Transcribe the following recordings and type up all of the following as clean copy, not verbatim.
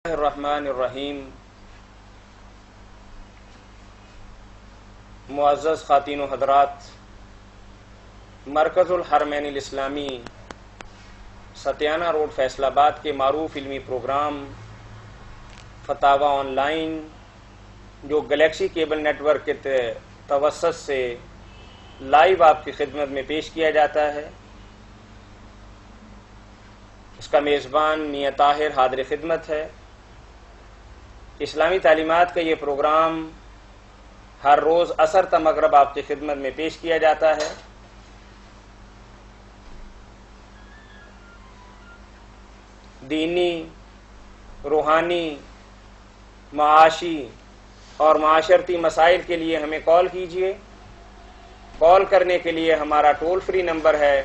الرحمن الرحیم۔ معزز خواتین و حضرات، مرکز الحرمین الاسلامی ستیانہ روڈ فیصل آباد کے معروف علمی پروگرام فتاوی آن لائن جو گلیکسی کیبل نیٹ ورک کے توسط سے لائیو آپ کی خدمت میں پیش کیا جاتا ہے، اس کا میزبان میاں طاہر حاضر خدمت ہے۔ اسلامی تعلیمات کا یہ پروگرام ہر روز عصر تا مغرب آپ کی خدمت میں پیش کیا جاتا ہے۔ دینی، روحانی، معاشی اور معاشرتی مسائل کے لیے ہمیں کال کیجیے۔ کال کرنے کے لیے ہمارا ٹول فری نمبر ہے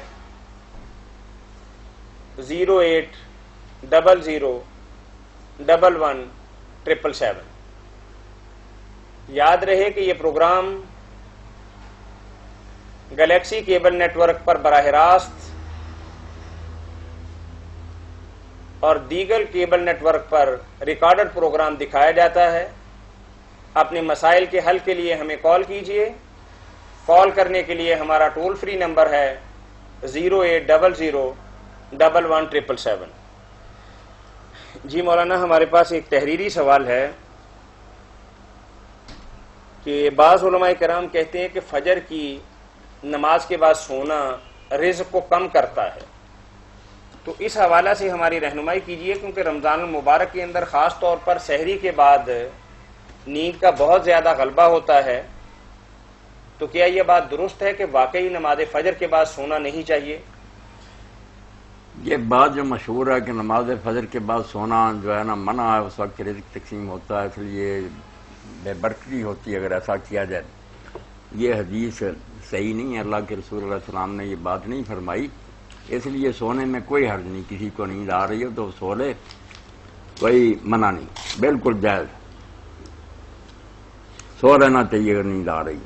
08001117777۔ یاد رہے کہ یہ programme galaxy cable network پر براہ راست اور دیگر کیبل نیٹ ورک پر ریکارڈڈ پروگرام دکھایا جاتا ہے۔ اپنے مسائل کے حل کے لیے ہمیں کال کیجیے۔ کال کرنے کے لیے ہمارا ٹول فری نمبر ہے 08001117777۔ جی مولانا، ہمارے پاس ایک تحریری سوال ہے کہ بعض علماء کرام کہتے ہیں کہ فجر کی نماز کے بعد سونا رزق کو کم کرتا ہے، تو اس حوالہ سے ہماری رہنمائی کیجیے، کیونکہ رمضان المبارک کے اندر خاص طور پر سحری کے بعد نیند کا بہت زیادہ غلبہ ہوتا ہے، تو کیا یہ بات درست ہے کہ واقعی نماز فجر کے بعد سونا نہیں چاہیے؟ یہ بات جو مشہور ہے کہ نماز فجر کے بعد سونا جو ہے نا منع ہے، اس وقت رزق تقسیم ہوتا ہے، اس لیے بے برکتی ہوتی ہے اگر ایسا کیا جائے۔ یہ حدیث صحیح نہیں ہے، اللہ کے رسول علیہ السلام نے یہ بات نہیں فرمائی، اس لیے سونے میں کوئی حرج نہیں۔ کسی کو نیند آ رہی ہو تو سو لے، کوئی منع نہیں، بالکل جائز، سو لینا چاہیے اگر نیند آ رہی ہے۔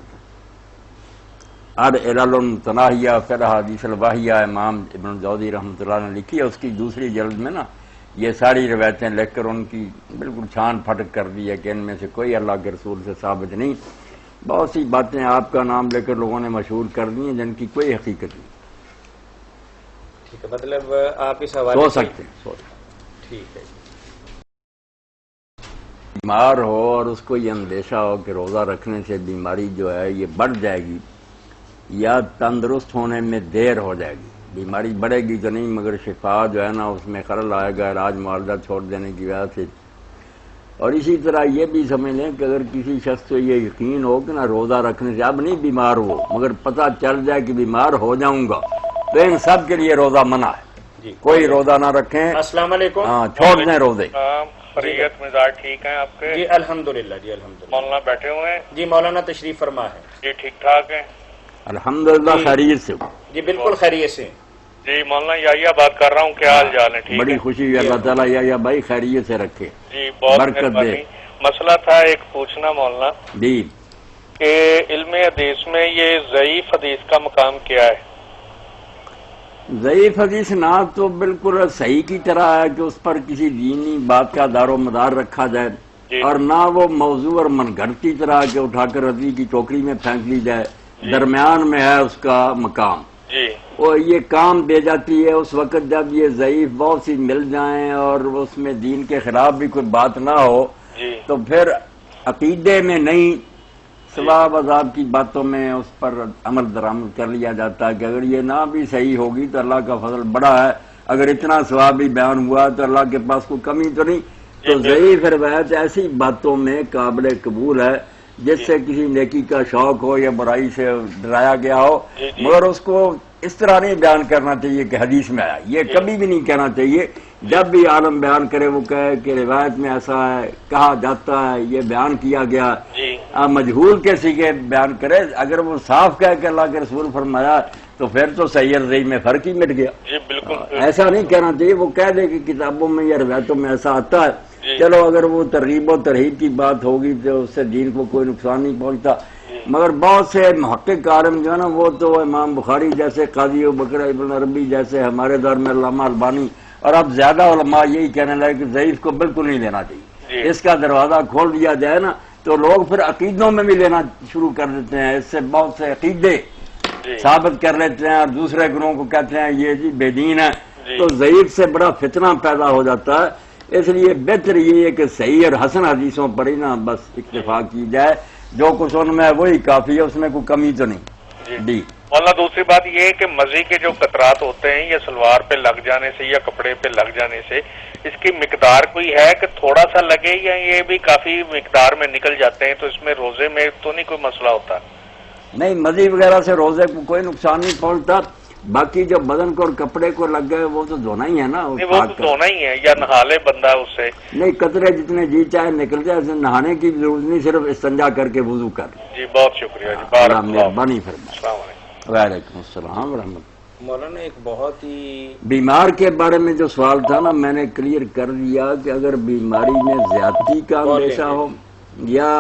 العلل المتناہیہ فی الحدیث الواہیہ امام ابن جوزی رحمۃ اللہ نے لکھی ہے، اس کی دوسری جلد میں نا یہ ساری روایتیں لکھ کر ان کی بالکل چھان پھٹک کر دی ہے کہ ان میں سے کوئی اللہ کے رسول سے ثابت نہیں۔ بہت سی باتیں آپ کا نام لے کر لوگوں نے مشہور کر دی ہیں جن کی کوئی حقیقت نہیں۔ ٹھیک ہے، مطلب آپ اس حوالے سو سکتے ہیں، ٹھیک ہے۔ بیمار ہو اور اس کو یہ اندیشہ ہو کہ روزہ رکھنے سے بیماری جو ہے یہ بڑھ جائے گی یا تندرست ہونے میں دیر ہو جائے گی، بیماری بڑھے گی تو نہیں مگر شفا جو ہے نا اس میں خلل آئے گا علاج معالجہ چھوڑ دینے کی وجہ سے۔ اور اسی طرح یہ بھی سمجھ لیں کہ اگر کسی شخص کو یہ یقین ہو کہ نا روزہ رکھنے سے اب نہیں بیمار ہو مگر پتہ چل جائے کہ بیمار ہو جاؤں گا، تو ان سب کے لیے روزہ منع ہے، کوئی روزہ نہ رکھیں۔ السلام علیکم۔ ہاں، چھوڑ دیں روزے۔ خیریت مزاج ٹھیک ہیں آپ کے؟ جی الحمدللہ، جی الحمدللہ۔ مولانا بیٹھے ہوئے ہیں؟ جی مولانا تشریف فرما ہے۔ جی ٹھیک ٹھاک ہیں؟ الحمدللہ خیریت سے۔ جی بالکل خیریت سے۔ جی مولانا یحییٰ بات کر رہا ہوں، کیا حال چال ہے؟ ٹھیک بڑی ہے، خوشی ہوئی، اللہ تعالیٰ یا بھائی خیریت سے رکھے، جی بہت برکت دے۔ مہربانی۔ مسئلہ تھا ایک پوچھنا مولانا جی کہ علم حدیث میں یہ ضعیف حدیث کا مقام کیا ہے؟ ضعیف حدیث نہ تو بالکل صحیح کی طرح ہے کہ اس پر کسی دینی بات کا دار و مدار رکھا جائے، اور نہ وہ موضوع اور من گھڑتی طرح کہ اٹھا کر حدیث کی ٹوکری میں پھینک لی جائے، درمیان میں ہے اس کا مقام۔ جی وہ یہ کام دے جاتی ہے اس وقت جب یہ ضعیف بہت سی مل جائیں اور اس میں دین کے خلاف بھی کوئی بات نہ ہو، جی تو پھر عقیدے میں نہیں ثواب عذاب کی باتوں میں اس پر عمل درآمد کر لیا جاتا ہے کہ اگر یہ نہ بھی صحیح ہوگی تو اللہ کا فضل بڑا ہے، اگر اتنا ثواب بھی بیان ہوا تو اللہ کے پاس کوئی کمی تو نہیں۔ تو ضعیف روایت ایسی باتوں میں قابل قبول ہے جس سے کسی نیکی کا شوق ہو یا برائی سے ڈرایا گیا ہو، مگر اس کو اس طرح نہیں بیان کرنا چاہیے کہ حدیث میں آیا، یہ کبھی بھی نہیں کہنا چاہیے۔ جب بھی عالم بیان کرے وہ کہے کہ روایت میں ایسا ہے، کہا جاتا ہے، یہ بیان کیا گیا، مجہول کے سیگے بیان کرے۔ اگر وہ صاف کہے کہ اللہ کے رسول فرمایا تو پھر تو صحیح اور ضعیف میں فرق ہی مٹ گیا۔ جی بالکل ایسا نہیں کہنا چاہیے، وہ کہہ دے کہ کتابوں میں یا روایتوں میں ایسا آتا ہے، چلو اگر وہ ترغیب و ترہیب کی بات ہوگی تو اس سے دین کو کوئی نقصان نہیں پہنچتا۔ مگر بہت سے محقق عالم جو ہے نا وہ تو امام بخاری جیسے، قاضی ابوبکر ابن عربی جیسے، ہمارے دور میں علامہ البانی اور اب زیادہ علماء یہی کہنے لگے کہ ضعیف کو بالکل نہیں لینا چاہیے، اس کا دروازہ کھول دیا جائے نا تو لوگ پھر عقیدوں میں بھی لینا شروع کر دیتے ہیں، اس سے بہت سے عقیدے ثابت کر لیتے ہیں اور دوسرے گروہوں کو کہتے ہیں یہ جی بے دین ہے، تو ضعیف سے بڑا فتنہ پیدا ہو جاتا ہے۔ اس لیے بہتر یہ ہے کہ صحیح اور حسن حدیثوں پر ہی نا بس اکتفا کی جائے، جو کچھ ان میں ہے وہی کافی ہے، اس میں کوئی کمی تو نہیں۔ جی مولانا دوسری بات یہ ہے کہ مزی کے جو قطرات ہوتے ہیں یہ سلوار پہ لگ جانے سے یا کپڑے پہ لگ جانے سے اس کی مقدار کوئی ہے کہ تھوڑا سا لگے یا یہ بھی کافی مقدار میں نکل جاتے ہیں، تو اس میں روزے میں تو نہیں کوئی مسئلہ ہوتا؟ نہیں، مزی وغیرہ سے روزے کو کوئی نقصان نہیں پہنچتا، باقی جو بدن کو اور کپڑے کو لگ گئے وہ تو دھونا ہی ہے نا، نہیں وہ تو دھونا ہی ہے یا نہا لے بندہ اس سے؟ نہیں، قطرے جتنے جی چاہے نکل جائے، نہانے کی ضرورت نہیں، صرف استنجا کر کے وضو کر۔ جی بہت شکریہ جی، بارک اللہ، مہربانی فرمائے۔ السلام علیکم۔ وعلیکم السلام ورحمۃ اللہ۔ مولانا ایک بہت ہی بیمار کے بارے میں جو سوال تھا نا میں نے کلیئر کر دیا کہ اگر بیماری میں زیادتی کا اندیشہ ہو یا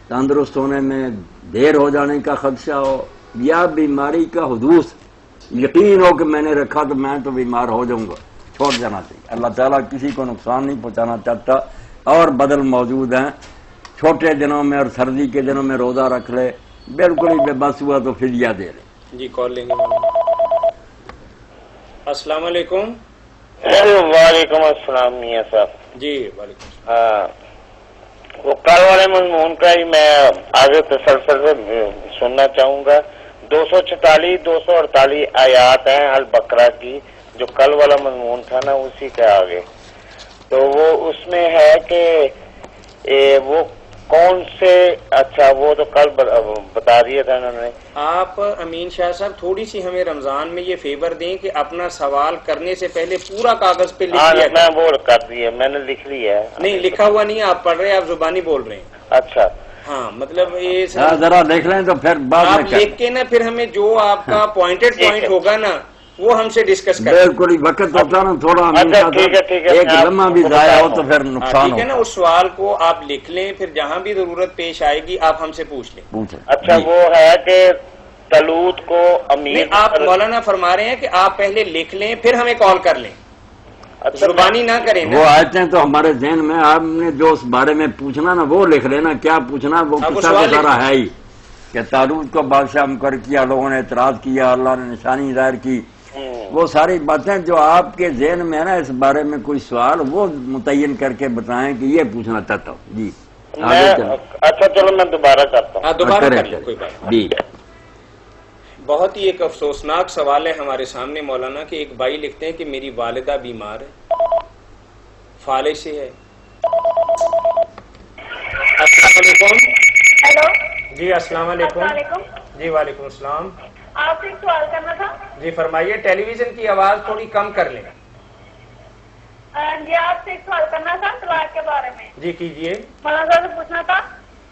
تندرست ہونے میں دیر ہو جانے کا خدشہ ہو یا بیماری کا حدوث یقین ہو کہ میں نے رکھا تو میں تو بیمار ہو جاؤں گا، چھوڑ جانا چاہیے۔ اللہ تعالیٰ کسی کو نقصان نہیں پہنچانا چاہتا، اور بدل موجود ہیں، چھوٹے دنوں میں اور سردی کے دنوں میں روزہ رکھ لے، بالکل ہی بے بس ہوا تو فدیہ دے لے۔ جی کال لیں گے مولانا۔ السلام علیکم۔ وعلیکم السلام میاں صاحب۔ جی وعلیکم السلام۔ ہاں، وہ کل والے مضمون کا ہی میں آگے تسلسل سے سننا چاہوں گا۔ 246 248 آیات ہیں البقرہ کی، جو کل والا مضمون تھا نا اسی کے آگے، تو وہ اس میں ہے کہ وہ کون سے، اچھا وہ تو کل بتا دیا تھا انہوں نے۔ آپ امین شاہ صاحب تھوڑی سی ہمیں رمضان میں یہ فیور دیں کہ اپنا سوال کرنے سے پہلے پورا کاغذ پہ لکھ لیا میں وہ کر دیا، میں نے لکھ لیا ہے۔ نہیں لکھا ہوا نہیں ہے، آپ پڑھ رہے ہیں، آپ زبانی بول رہے ہیں۔ اچھا ہاں مطلب یہ ذرا دیکھ لیں تو پھر بعد آپ میں لکھ کے نا پھر ہمیں جو آپ کا پوائنٹڈ پوائنٹ ہوگا نا وہ ہم سے ڈسکس کریں۔ بالکل ہی وقت ہوتا نا تھوڑا، ٹھیک ہے، ایک لمحہ بھی ضائع ہو تو پھر نقصان ٹھیک ہے نا، ہوتا اس سوال کو آپ لکھ لیں، پھر جہاں بھی ضرورت پیش آئے گی آپ ہم سے پوچھ لیں۔ پوچھیں۔ اچھا وہ ہے کہ طلوت کو امیر، نہیں آپ مولانا فرما رہے ہیں کہ آپ پہلے لکھ لیں پھر ہمیں کال کر لیں، زبانی نہ کریں نا۔ وہ آیتیں تو ہمارے ذہن میں، آپ نے جو اس بارے میں پوچھنا نا وہ لکھ لینا، کیا پوچھنا وہ قصہ تو سارا ہے ہی کہ طالوت کو بادشاہ مقرر کیا، لوگوں نے اعتراض کیا، اللہ نے نشانی ظاہر کی، وہ ساری باتیں جو آپ کے ذہن میں ہے نا اس بارے میں کوئی سوال وہ متعین کر کے بتائیں کہ یہ پوچھنا چاہتا ہوں۔ جی اچھا چلو میں دوبارہ کرتا ہوں۔ دوبارہ کر لیں، کوئی بات نہیں۔ جی بہت ہی ایک افسوسناک سوال ہے ہمارے سامنے مولانا کہ ایک بھائی لکھتے ہیں کہ میری والدہ بیمار ہے، فالج سے ہے۔ السلام علیکم۔ ہیلو جی السلام علیکم۔ السلام علیکم۔ جی وعلیکم السلام۔ آپ سے ایک سوال کرنا تھا۔ جی فرمائیے، ٹیلی ویژن کی آواز تھوڑی کم کر لیں۔ جی آپ سے ایک سوال کرنا تھا طلاق کے بارے میں۔ جی کیجیے۔ مولانا صاحب سے پوچھنا تھا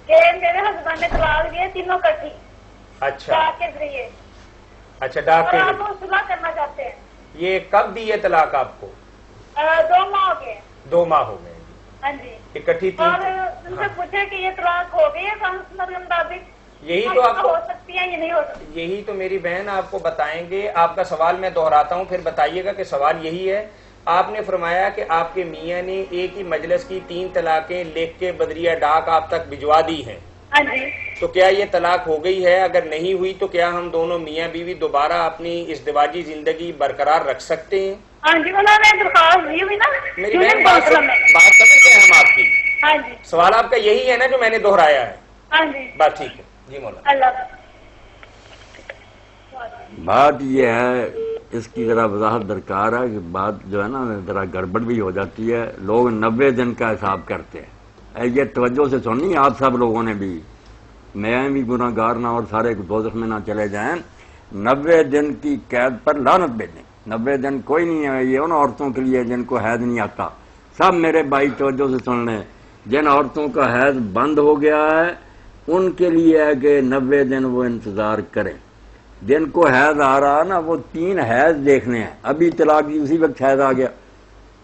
کہ میرے ہسبینڈ نے طلاق دیے تینوں کٹھی اچھا طلاق کے ذریعے، اچھا، ڈاک اور کے آپ وہ صلح کرنا چاہتے ہیں۔ یہ کب دی ہے طلاق آپ کو؟ 2 ماہ ہو گئے۔ 2 ماہ ہو گئے ہاں جی، اکٹھی اور تین۔ ان سے پوچھے کہ یہ طلاق ہو گئی ہے قانون کے مطابق، یہی تو آپ کو، ہو سکتی ہے یا نہیں ہو سکتی؟ یہی تو میری بہن آپ کو بتائیں گے۔ آپ کا سوال میں دہراتا ہوں، پھر بتائیے گا کہ سوال یہی ہے۔ آپ نے فرمایا کہ آپ کے میاں نے ایک ہی مجلس کی 3 طلاقیں لکھ کے بدریہ ڈاک آپ تک بھجوا دی ہیں، ہاں جی، تو کیا یہ طلاق ہو گئی ہے؟ اگر نہیں ہوئی تو کیا ہم دونوں میاں بیوی دوبارہ اپنی ازدواجی زندگی برقرار رکھ سکتے ہیں؟ ہاں جی، مولانا نے درخواست دی ہوئی نا میری بہن بات سمجھ گئے ہم آپ کی، ہاں جی، سوال آپ کا یہی ہے نا جو میں نے دہرایا ہے؟ ہاں جی، بات ٹھیک ہے جی مولانا۔ اللہ بات یہ ہے، اس کی ذرا وضاحت درکار ہے کہ بات جو ہے نا ذرا گڑبڑ بھی ہو جاتی ہے، لوگ 90 دن کا حساب کرتے ہیں، یہ توجہ سے سننی آپ سب لوگوں نے بھی، میں بھی گناہ گار نہ اور سارے دوزخ میں نہ چلے جائیں۔ 90 دن کی قید پر لعنت بھیجیں۔ 90 دن کوئی نہیں ہے، یہ ان عورتوں کے لیے جن کو حیض نہیں آتا۔ سب میرے بھائی توجہ سے سن لیں، جن عورتوں کا حیض بند ہو گیا ہے ان کے لیے ہے کہ 90 دن وہ انتظار کریں۔ جن کو حیض آ رہا نا وہ 3 حیض دیکھنے ہیں، ابھی طلاق کی اسی وقت حیض آ گیا،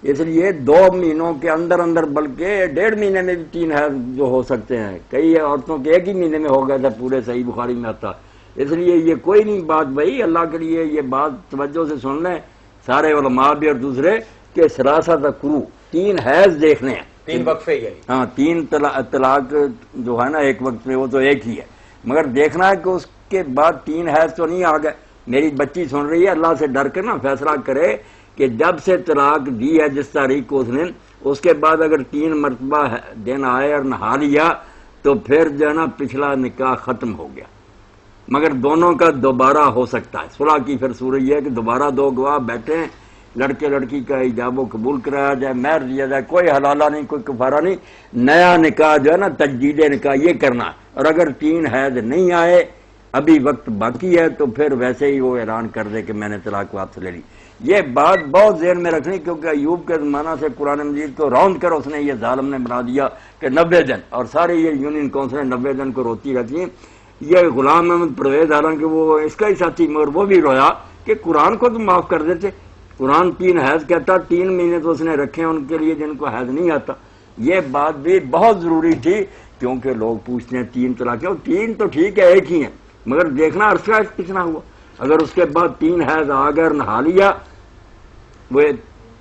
اس لیے 2 مہینوں کے اندر اندر بلکہ 1.5 مہینے میں بھی 3 حیض جو ہو سکتے ہیں، کئی عورتوں کے 1 ہی مہینے میں ہو گیا تھا، پورے صحیح بخاری میں آتا۔ اس لیے یہ کوئی نہیں بات بھائی، اللہ کے لیے یہ بات توجہ سے سن لیں سارے علماء بھی اور دوسرے، کہ سراست کرو 3 حیض دیکھنے ہیں، 3 وقفے یعنی ہاں 3 طلاق جو ہے نا ایک وقت میں وہ تو ایک ہی ہے، مگر دیکھنا ہے کہ اس کے بعد 3 حیض تو نہیں آ گئے۔ میری بچی سن رہی ہے، اللہ سے ڈر کے نا فیصلہ کرے کہ جب سے طلاق دی ہے جس تاریخ کو اس نے، اس کے بعد اگر 3 مرتبہ دن آئے اور نہا لیا تو پھر جو ہے نا پچھلا نکاح ختم ہو گیا، مگر دونوں کا دوبارہ ہو سکتا ہے۔ صلح کی پھر صورت یہ ہے کہ دوبارہ 2 گواہ بیٹھے ہیں، لڑکے لڑکی کا ایجاب و قبول کرایا جائے، مہر دیا جائے، کوئی حلالہ نہیں، کوئی کفارہ نہیں، نیا نکاح جو ہے نا تجدید نکاح یہ کرنا ہے۔ اور اگر 3 حیض نہیں آئے، ابھی وقت باقی ہے، تو پھر ویسے ہی وہ اعلان کر دے کہ میں نے طلاق واپس لے لی۔ یہ بات بہت ذہن میں رکھنی، کیونکہ ایوب کے زمانہ سے قرآن مجید کو راؤنڈ کر اس نے یہ ظالم نے بنا دیا کہ 90 دن، اور ساری یہ یونین کونسلیں 90 دن کو روتی رہتی ہیں۔ یہ غلام احمد پرویز حالانکہ وہ اس کا ہی ساتھی، مگر وہ بھی رویا کہ قرآن کو تو معاف کر دیتے، قرآن 3 حیض کہتا، 3 مہینے تو اس نے رکھے ان کے لیے جن کو حیض نہیں آتا۔ یہ بات بھی بہت ضروری تھی، کیونکہ لوگ پوچھتے ہیں 3 طلاقیں، 3 تو ٹھیک ہے ایک ہی ہیں، مگر دیکھنا عرصہ کتنا ہوا۔ اگر اس کے بعد 3 حیض آ گئے اور نہا لیا، وہ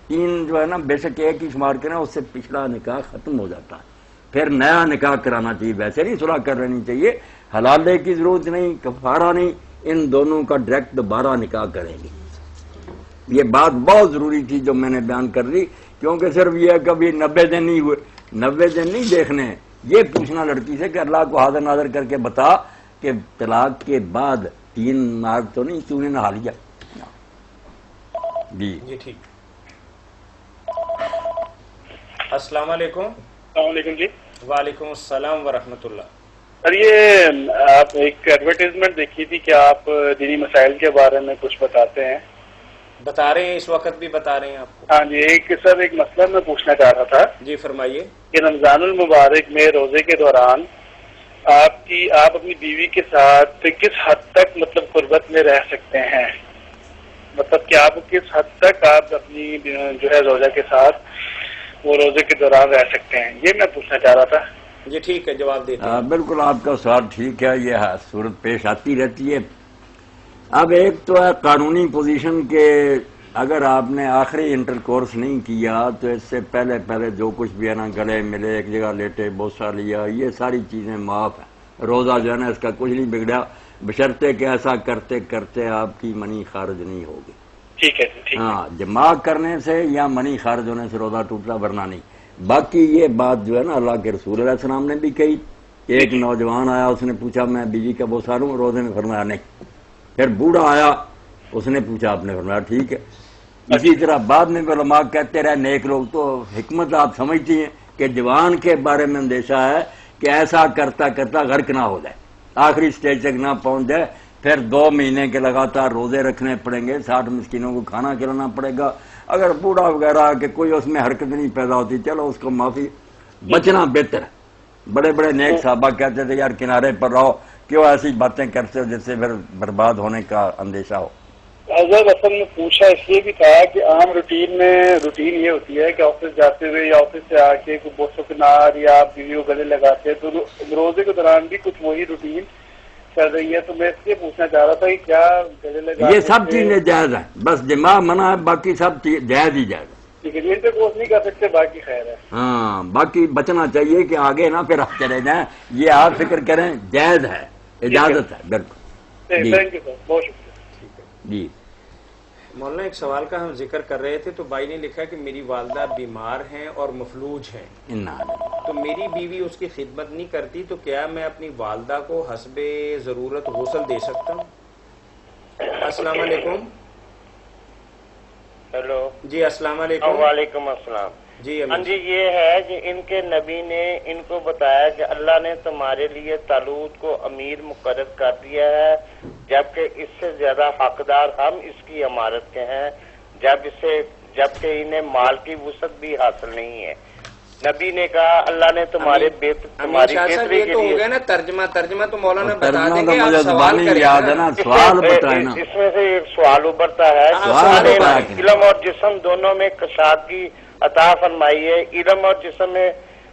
3 جو ہے نا بے شک ایک ہی شمار کریں، اس سے پچھلا نکاح ختم ہو جاتا ہے، پھر نیا نکاح کرانا چاہیے، ویسے نہیں صلح کر لینی چاہیے، حلالے کی ضرورت نہیں، کفارہ نہیں، ان دونوں کا ڈائریکٹ دوبارہ نکاح کریں گے۔ یہ بات بہت ضروری تھی جو میں نے بیان کر دی، کیونکہ صرف یہ کبھی 90 دن نہیں ہوئے، 90 دن نہیں دیکھنے ہیں، یہ پوچھنا لڑکی سے کہ اللہ کو حاضر ناظر کر کے بتا کہ طلاق کے بعد 3 مار تو نہیں تو نے نہا لیا۔ جی جی ٹھیک۔ السلام علیکم۔ السلام علیکم جی۔ وعلیکم السلام ورحمۃ اللہ۔ سر یہ آپ ایک ایڈورٹیزمنٹ دیکھی تھی کہ آپ دینی مسائل کے بارے میں کچھ بتاتے ہیں؟ بتا رہے ہیں، اس وقت بھی بتا رہے ہیں آپ کو۔ ہاں جی، ایک مسئلہ میں پوچھنا چاہ رہا تھا جی فرمائیے۔ کہ رمضان المبارک میں روزے کے دوران آپ اپنی بیوی کے ساتھ کس حد تک مطلب قربت میں رہ سکتے ہیں، مطلب کہ آپ کس حد تک آپ اپنی جو ہے زوجہ کے ساتھ وہ روزے کے دوران رہ سکتے ہیں، یہ میں پوچھنا چاہ رہا تھا۔ جی ٹھیک ہے، جواب دیتے ہیں۔ بالکل آپ کا سوال ٹھیک ہے، یہ صورت پیش آتی رہتی ہے۔ اب ایک تو ہے قانونی پوزیشن کہ اگر آپ نے آخری انٹر کورس نہیں کیا تو اس سے پہلے جو کچھ بھی ہے نا، گلے ملے، ایک جگہ لیٹے، بوسہ لیا، یہ ساری چیزیں معاف ہیں، روزہ جو ہے نا اس کا کچھ نہیں بگڑا، بشرطے کہ ایسا کرتے کرتے آپ کی منی خارج نہیں ہوگی۔ ٹھیک ہے جی، ہاں، جماع کرنے سے یا منی خارج ہونے سے روزہ ٹوٹا، ورنہ نہیں۔ باقی یہ بات جو ہے نا اللہ کے رسول علیہ السلام نے بھی کہی، ایک نوجوان آیا، اس نے پوچھا میں بیوی کا بوسہ لوں، روزے میں فرمایا نہیں۔ پھر بوڑھا آیا، اس نے پوچھا، آپ نے فرمایا ٹھیک ہے۔ اسی طرح بعد میں علماء کہتے رہے، نیک لوگ تو حکمت آپ سمجھتی ہیں کہ جوان کے بارے میں اندیشہ ہے کہ ایسا کرتا کرتا غرق نہ ہو جائے، آخری سٹیج تک نہ پہنچ جائے، پھر 2 مہینے کے لگاتار روزے رکھنے پڑیں گے، 60 مسکینوں کو کھانا کھلانا پڑے گا۔ اگر بوڑھا وغیرہ کہ کوئی اس میں حرکت نہیں پیدا ہوتی، چلو اس کو معافی، بچنا بہتر ہے۔ بڑے بڑے نیک صحابہ کہتے تھے یار کنارے پر رہو، کیوں ایسی باتیں کرتے ہو جس سے پھر برباد ہونے کا اندیشہ ہو۔ حضرت اصل میں پوچھا اس لیے بھی تھا کہ عام روٹین یہ ہوتی ہے کہ آفس جاتے ہوئے یا آفس سے آ کے کوئی بوسو کنار یا بیوی کو گلے لگاتے ہیں، تو روزے کے دوران بھی کچھ وہی روٹین چل رہی ہے، تو میں اس لیے پوچھنا چاہ رہا تھا کہ کیا گلے لگا، یہ سب چیزیں جائز ہیں، بس جماع منع ہے، باقی سب جائز ہی جائز ہے۔ ٹھیک ہے، انٹر کورس نہیں کر سکتے، باقی خیر ہے۔ ہاں، باقی بچنا چاہیے کہ آگے نہ پھر آپ چلے جائیں، یہ آپ فکر کریں جائز ہے، اجازت ہے، بالکل۔ جی تھینک یو سر، بہت شکریہ۔ جی مولانا ایک سوال کا ہم ذکر کر رہے تھے، تو بھائی نے لکھا کہ میری والدہ بیمار ہیں اور مفلوج ہیں، تو میری بیوی اس کی خدمت نہیں کرتی، تو کیا میں اپنی والدہ کو حسب ضرورت غسل دے سکتا ہوں؟ السلام علیکم۔ ہیلو جی السلام علیکم۔ وعلیکم السلام۔ جی ہاں جی، یہ ہے کہ ان کے نبی نے ان کو بتایا کہ اللہ نے تمہارے لیے طالوت کو امیر مقرر کر دیا ہے، جبکہ اس سے زیادہ حقدار ہم اس کی امارت کے ہیں، جبکہ انہیں مال کی وسعت بھی حاصل نہیں ہے۔ نبی نے کہا اللہ نے تمہاری امین شاہ صاحب، یہ تو ہو گیا نا ترجمہ تو مولانا بتا ترجمہ دیں تو گے، آپ مجھے سوال زبانی کریں یاد ہے نا، سوال بتائیں نا۔ اس میں سے ایک سوال ابھرتا ہے، سوال بتایا کہ علم اور جسم دونوں میں کشادگی عطا فرمائی ہے، علم اور جسم میں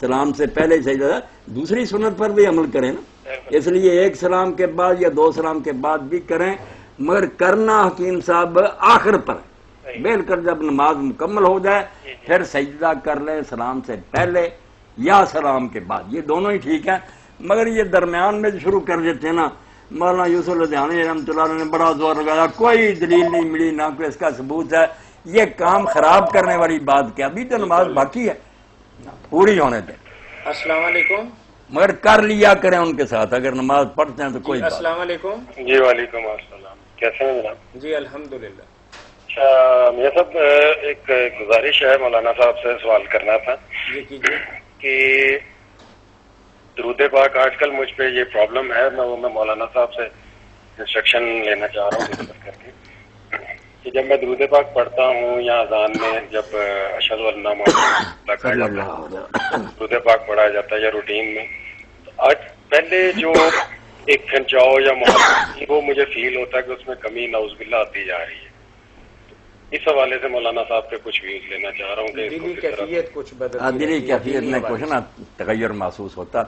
سلام سے پہلے سجدہ، دوسری سنت پر بھی عمل کریں نا، اس لیے ایک سلام کے بعد یا دو سلام کے بعد بھی کریں، مگر کرنا حکیم صاحب آخر پر، بیل کر جب نماز مکمل ہو جائے پھر سجدہ کر لیں سلام سے پہلے یا سلام کے بعد، یہ دونوں ہی ٹھیک ہیں۔ مگر یہ درمیان میں شروع کر دیتے ہیں نا، مولانا یوسف لدھیانی رحمۃ اللہ علیہ نے بڑا زور لگایا، کوئی دلیل نہیں ملی، نہ کوئی اس کا ثبوت ہے، یہ کام خراب کرنے والی بات کیا، ابھی تو نماز باقی ہے، پوری ہونے دیں، السلام علیکم مگر کر لیا کریں ان کے ساتھ، اگر نماز پڑھتے ہیں تو کوئی بات۔ السلام علیکم جی وعلیکم السلام، کیسے ہیں جناب؟ جی الحمدللہ۔ میرا صاحب ایک گزارش ہے، مولانا صاحب سے سوال کرنا تھا یہ کیجیے۔ کہ درود پاک آج کل مجھ پہ یہ پرابلم ہے، میں مولانا صاحب سے انسٹرکشن لینا چاہ رہا ہوں کر کے کہ جب میں درود پاک پڑھتا ہوں یا اذان میں جب اشہد ان لا محمد رسول اللہ درود پاک پڑھا جاتا ہے یا روٹین میں، تو آج پہلے جو ایک کھنچاؤ یا محبت وہ مجھے فیل ہوتا ہے کہ اس میں کمی نعوذ باللہ آتی جا رہی ہے۔ اس حوالے سے مولانا صاحب کے کچھ ویوز لینا چاہ رہا ہوں کہ اس کو دلی کس طرح کیفیت کچھ بدل دلی کیفیت میں کچھ نا تغیر محسوس ہوتا۔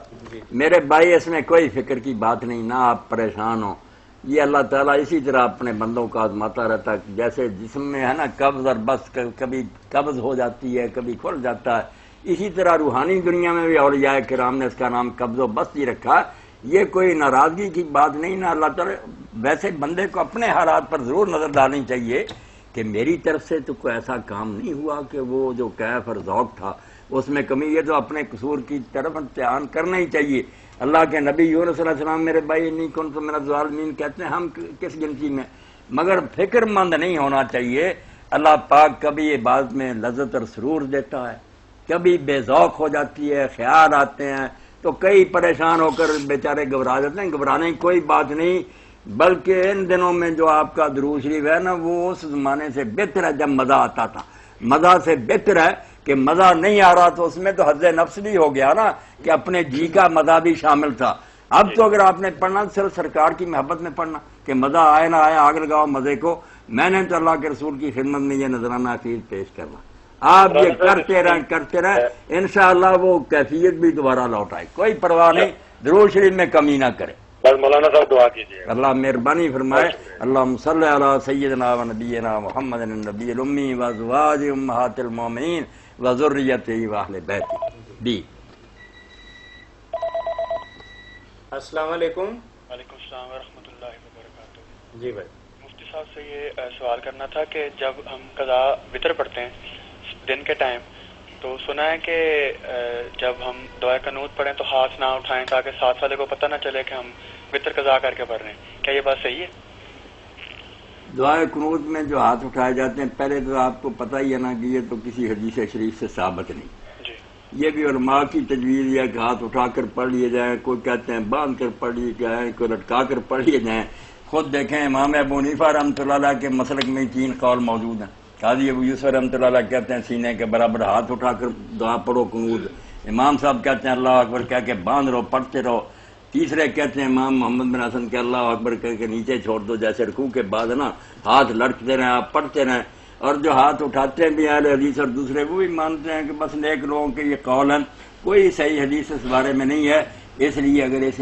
میرے بھائی اس میں کوئی فکر کی بات نہیں، نہ آپ پریشان ہو، یہ اللہ تعالیٰ اسی طرح اپنے بندوں کو آزماتا رہتا ہے، جیسے جسم میں ہے نا قبض اور بس، کبھی قبض ہو جاتی ہے کبھی کھل جاتا ہے، اسی طرح روحانی دنیا میں بھی اولیاء کرام نے اس کا نام قبض و بس ہی رکھا۔ یہ کوئی ناراضگی کی بات نہیں، نہ اللہ تعالیٰ، ویسے بندے کو اپنے حالات پر ضرور نظر ڈالنی چاہیے کہ میری طرف سے تو کوئی ایسا کام نہیں ہوا کہ وہ جو کیف اور ذوق تھا اس میں کمی، یہ تو اپنے قصور کی طرف امتحان کرنا ہی چاہیے۔ اللہ کے نبی یونس علیہ السلام میرے بھائی نہیں کن تو میرا ظالمین کہتے ہیں، ہم کس گنتی میں، مگر فکر مند نہیں ہونا چاہیے۔ اللہ پاک کبھی عبادت میں لذت اور سرور دیتا ہے، کبھی بے ذوق ہو جاتی ہے، خیال آتے ہیں تو کئی پریشان ہو کر بیچارے گھبرا جاتے ہیں۔ گھبرانے کی کوئی بات نہیں، بلکہ ان دنوں میں جو آپ کا درود شریف ہے نا وہ اس زمانے سے بہتر ہے جب مزہ آتا تھا، مزہ سے بہتر ہے کہ مزہ نہیں آ رہا تو اس میں تو حد نفس بھی ہو گیا نا کہ اپنے جی کا مزہ بھی شامل تھا۔ اب تو اگر آپ نے پڑھنا صرف سرکار کی محبت میں پڑھنا کہ مزہ آئے نہ آئے آگ لگاؤ مزے کو، میں نے تو اللہ کے رسول کی خدمت میں یہ نذرانہ عقید پیش کرنا، آپ یہ کرتے رہیں انشاءاللہ وہ کیفیت بھی دوبارہ لوٹ آئے، کوئی پرواہ نہیں، درود شریف میں کمی نہ کرے۔ بس مولانا صاحب دعا کیجیے، اللہ مہربانی فرمائے۔ اللہم صلی علی سیدنا و نبینا محمد النبی الامی و ازواج امہات المومنین و ذریتہ و اہل بیت بھی۔ السلام علیکم۔ وعلیکم السلام ورحمۃ اللہ وبرکاتہ۔ جی بھائی، مفتی صاحب سے یہ سوال کرنا تھا کہ جب ہم قضا وطر پڑھتے ہیں دن کے ٹائم، تو سنا ہے کہ جب ہم دعائے قنوت پڑھیں تو ہاتھ نہ اٹھائیں تاکہ ساتھ والے کو پتہ نہ چلے کہ ہم وطر قضا کر کے پڑھ رہے ہیں، کیا یہ بات صحیح ہے؟ دعائے قنوت میں جو ہاتھ اٹھائے جاتے ہیں، پہلے تو آپ کو پتہ ہی ہے نا کہ یہ تو کسی حدیث شریف سے ثابت نہیں، جی یہ بھی علماء کی تجویز ہے کہ ہاتھ اٹھا کر پڑھ لیے جائیں، کوئی کہتے ہیں باندھ کر پڑھ لیے جائیں، کوئی لٹکا کر پڑھ لیے جائیں۔ خود دیکھیں امام ابو حنیفہ رحمۃ اللہ علیہ کے مسلک میں 3 قول موجود ہیں۔ قاضی ابو یوسف رحمۃ اللہ علیہ کہتے ہیں سینے کے برابر ہاتھ اٹھا کر دعا پڑھو قنوت، امام صاحب کہتے ہیں اللہ اکبر کہہ کے باندھ رہو پڑھتے رہو، تیسرے کہتے ہیں امام محمد بن حسن کہ اللہ اکبر کہہ کے نیچے چھوڑ دو، جیسے رکوع کے بعد نا ہاتھ لٹکتے رہیں آپ پڑھتے رہیں۔ اور جو ہاتھ اٹھاتے ہیں بھی اہل حدیث اور دوسرے وہ بھی مانتے ہیں کہ بس نیک لوگوں کے یہ قول ہیں، کوئی صحیح حدیث اس بارے میں نہیں ہے۔ اس لیے اگر اس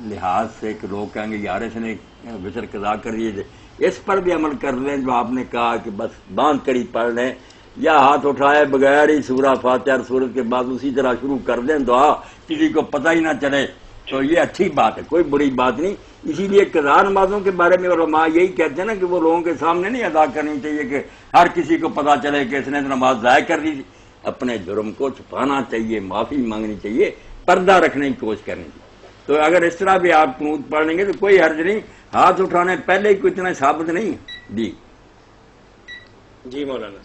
لحاظ سے کہ لوگ کہیں گے یار اس نے وطر قضا کر لیے، اس پر بھی عمل کر لیں جو آپ نے کہا کہ بس باندھ کر ہی پڑھ لیں، یا ہاتھ اٹھائے بغیر ہی سورہ فاتحہ اور سورت کے بعد اسی طرح شروع کر دیں دعا، کسی کو پتہ ہی نہ چلے، تو یہ اچھی بات ہے، کوئی بری بات نہیں۔ اسی لیے قضا نمازوں کے بارے میں علماء یہی کہتے ہیں نا کہ وہ لوگوں کے سامنے نہیں ادا کرنی چاہیے کہ ہر کسی کو پتہ چلے کہ اس نے نماز ضائع کر دی تھی، اپنے جرم کو چھپانا چاہیے، معافی مانگنی چاہیے، پردہ رکھنے کی کوشش کرنی چاہیے۔ تو اگر اس طرح بھی آپ قنوت پڑھ لیں گے تو کوئی حرج نہیں، ہاتھ اٹھانے پہلے ہی کوئی اتنا ثابت نہیں ہے۔ جی جی مولانا،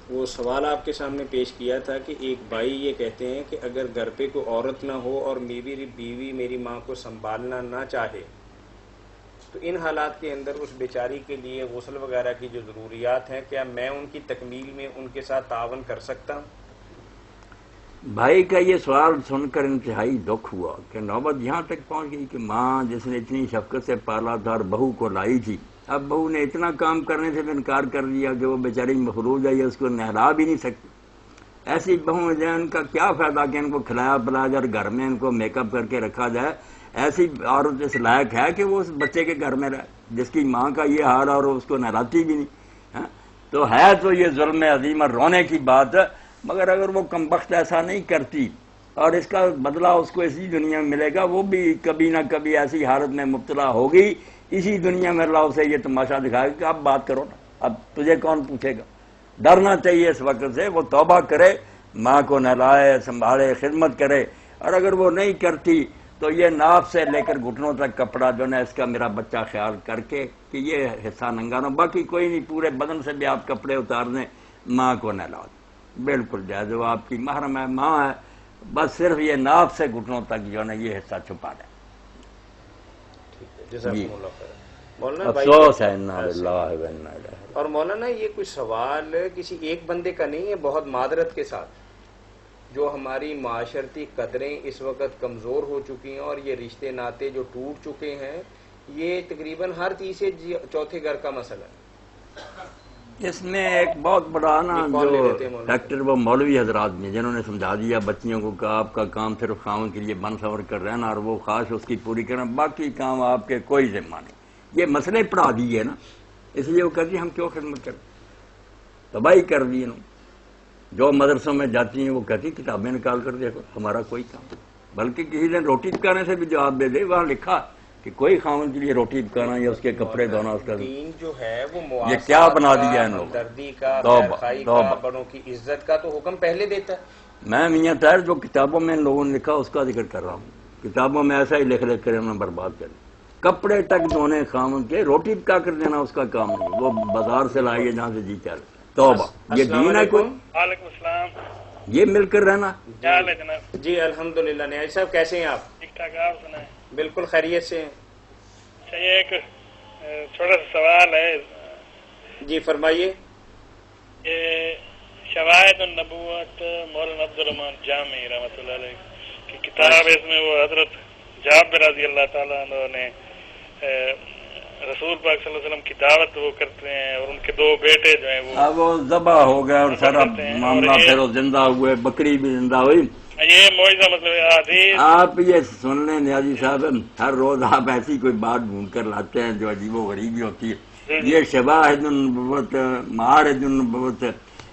وہ سوال آپ کے سامنے پیش کیا تھا کہ ایک بھائی یہ کہتے ہیں کہ اگر گھر پہ کوئی عورت نہ ہو اور بیوی میری ماں کو سنبھالنا نہ چاہے تو ان حالات کے اندر اس بیچاری کے لیے غسل وغیرہ کی جو ضروریات ہیں کیا میں ان کی تکمیل میں ان کے ساتھ تعاون کر سکتا ہوں؟ بھائی کا یہ سوال سن کر انتہائی دکھ ہوا کہ نوبت یہاں تک پہنچ گئی کہ ماں جس نے اتنی شفقت سے پالا تھا اور بہو کو لائی تھی، اب بہو نے اتنا کام کرنے سے انکار کر دیا کہ وہ بیچاری مفلوج ہے، اس کو نہلا بھی نہیں سکتی۔ ایسی بہو جو ان کا کیا فائدہ کہ ان کو کھلایا پلایا جائے، گھر میں ان کو میک اپ کر کے رکھا جائے؟ ایسی عورت اس لائق ہے کہ وہ اس بچے کے گھر میں رہے جس کی ماں کا یہ حال اور اس کو نہلاتی بھی نہیں؟ ہاں؟ تو ہے تو یہ ظلم عظیم اور رونے کی بات ہے، مگر اگر وہ کمبخت ایسا نہیں کرتی اور اس کا بدلہ اس کو اسی دنیا میں ملے گا، وہ بھی کبھی نہ کبھی ایسی حالت میں مبتلا ہوگی، اسی دنیا میں اللہ اسے یہ تماشا دکھائے گا کہ اب بات کرو نا، اب تجھے کون پوچھے گا۔ ڈرنا چاہیے اس وقت سے، وہ توبہ کرے، ماں کو نہلائے، سنبھالے، خدمت کرے، اور اگر وہ نہیں کرتی تو یہ ناف سے لے کر گھٹنوں تک کپڑا جو ہے اس کا میرا بچہ خیال کر کے کہ یہ حصہ ننگا نہ، باقی کوئی نہیں، پورے بدن سے بھی آپ کپڑے اتار دیں، ماں کو نہلا دیں، بالکل جائز، وہ آپ کی محرم ہے، ماں ہے، بس صرف یہ ناف سے گھٹنوں تک جو ہے یہ حصہ چھپا دیں۔ مولانا افسوس ہے، انا للہ و انا الیہ راجعون۔ اور مولانا یہ کوئی سوال کسی ایک بندے کا نہیں ہے، بہت معذرت کے ساتھ جو ہماری معاشرتی قدریں اس وقت کمزور ہو چکی ہیں اور یہ رشتے ناطے جو ٹوٹ چکے ہیں، یہ تقریباً ہر تیسرے چوتھے گھر کا مسئلہ ہے۔ اس میں ایک بہت بڑا نا جو ڈاکٹر وہ مولوی حضرات میں جنہوں نے سمجھا دیا بچیوں کو کہ آپ کا کام صرف خاوند کے لیے بن سور کر رہنا اور وہ خواہش اس کی پوری کرنا، باقی کام آپ کے کوئی ذمہ نہیں، یہ مسئلے پڑھا دیے نا، اس لیے وہ کہتی ہیں ہم کیوں خدمت کریں، تباہی کر دی انہوں۔ جو مدرسوں میں جاتی ہیں وہ کہتی ہیں کتابیں نکال کر دیکھو، ہمارا کوئی کام، بلکہ کسی نے روٹی پکانے سے بھی جواب دے دے، وہاں لکھا کہ کوئی خاوند کے لیے روٹی پکانا یا اس کے کپڑے دھونا اس کا دین جو ہے وہ یہ کیا بنا دیا ان لوگوں، دردی کا، توبہ خیرخواہی کا، توبہ۔ بڑوں کی عزت کا تو حکم پہلے دیتا ہے۔ میں میاں طاہر جو کتابوں میں ان لوگوں نے لکھا اس کا ذکر کر رہا ہوں، کتابوں میں ایسا ہی لکھ لکھ کر انہوں نے برباد کر دیا۔ کپڑے تک دھونے خاوند کے، روٹی پکا کر دینا اس کا کام نہیں، وہ بازار سے لائیے جہاں سے جی چاہے۔ توبہ، یہ دین ہے کوئی؟ وعلیکم السلام، یہ مل کر رہنا۔ کیا حال ہے جناب؟ جی الحمدللہ۔ نیاز صاحب کیسے ہیں آپ؟ ٹھیک ٹھاک، آپ سنائیں؟ بالکل خیریت سے ہیں۔ اچھا، یہ ایک چھوٹا سا سوال ہے، جی فرمائیے۔ یہ شواہد النبوت مولانا عبد الرحمان جامی رحمۃ اللہ علیہ کی کتاب، اس میں وہ حضرت جابر رضی اللہ تعالیٰ عنہ نے رسول پاک صلی اللہ علیہ وسلم کی دعوت وہ کرتے ہیں، اور ان کے دو بیٹے جو ہیں وہ اب وہ ذبح ہو گیا اور سارا معاملہ پھر وہ زندہ ہوئے، بکری بھی زندہ ہوئی۔ یہ معجزہ مطلب حدیث آپ یہ سن لیں نیازی صاحب، ہر روز آپ ایسی کوئی بات ڈھونڈ کر لاتے ہیں جو عجیب و غریبی ہوتی ہے۔ یہ شواہد النبوت، معارج النبوت،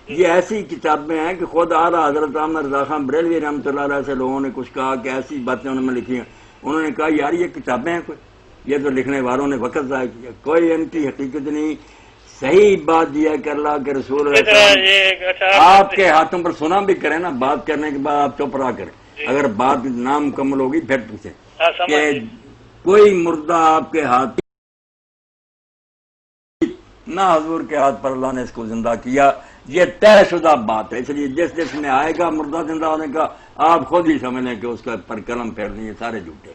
یہ ایسی کتابیں ہیں کہ خود اعلیٰ حضرت احمد رضا خان بریلوی رحمۃ اللہ علیہ سے لوگوں نے کچھ کہا کہ ایسی باتیں انہوں نے لکھی ہیں، انہوں نے کہا یار یہ کتابیں ہیں کوئی، یہ تو لکھنے والوں نے وقت ضائع کیا، کوئی ان کی حقیقت نہیں۔ صحیح بات یہ ہے کہ اللہ کے رسول علیہ السلام آپ کے ہاتھوں پر سنا بھی کریں نا، بات کرنے کے بعد آپ چپ رہا کریں، اگر بات نامکمل ہوگی پھر پوچھیں کہ کوئی مردہ آپ کے ہاتھ نہ، حضور کے ہاتھ پر اللہ نے اس کو زندہ کیا، یہ طے شدہ بات ہے، اس لیے جس میں آئے گا مردہ زندہ ہونے کا آپ خود ہی سمجھ لیں کہ اس کا پر قلم پھیر دیں، یہ سارے جھوٹے۔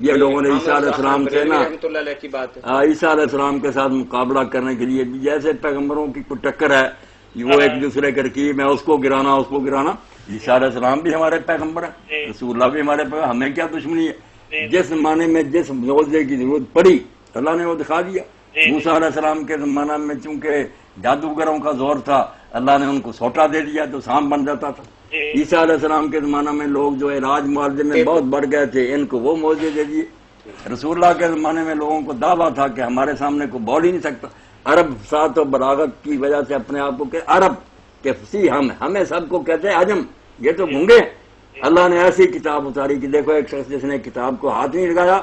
یہ لوگوں نے عیسیٰ علیہ السلام سے نا، عیسیٰ علیہ السلام کے ساتھ مقابلہ کرنے کے لیے بھی جیسے پیغمبروں کی کوئی ٹکر ہے، وہ ایک دوسرے کی رکیب ہے، اس کو گرانا اس کو گرانا، عیسیٰ علیہ السلام بھی ہمارے پیغمبر ہیں، رسول اللہ بھی ہمارے پیغمبر، ہمیں کیا دشمنی ہے؟ جس زمانے میں جس معجزے کی ضرورت پڑی اللہ نے وہ دکھا دیا۔ موسیٰ علیہ السلام کے زمانہ میں چونکہ جادوگروں کا زور تھا، اللہ نے ان کو سوٹا دے دیا تو سانپ بن جاتا تھا۔ عیسیٰ علیہ السلام کے زمانہ میں لوگ جو علاج معالجے میں بہت بڑھ گئے تھے، ان کو وہ معجزے دے دیے۔ رسول اللہ کے زمانے میں لوگوں کو دعویٰ تھا کہ ہمارے سامنے کوئی بول ہی نہیں سکتا، عرب فصاحت و بلاغت کی وجہ سے اپنے آپ کو کہ عرب کے فصیح ہمیں سب کو کہتے ہیں عجم، یہ تو گونگے۔ اللہ نے ایسی کتاب اتاری کہ دیکھو ایک شخص جس نے کتاب کو ہاتھ نہیں لگایا،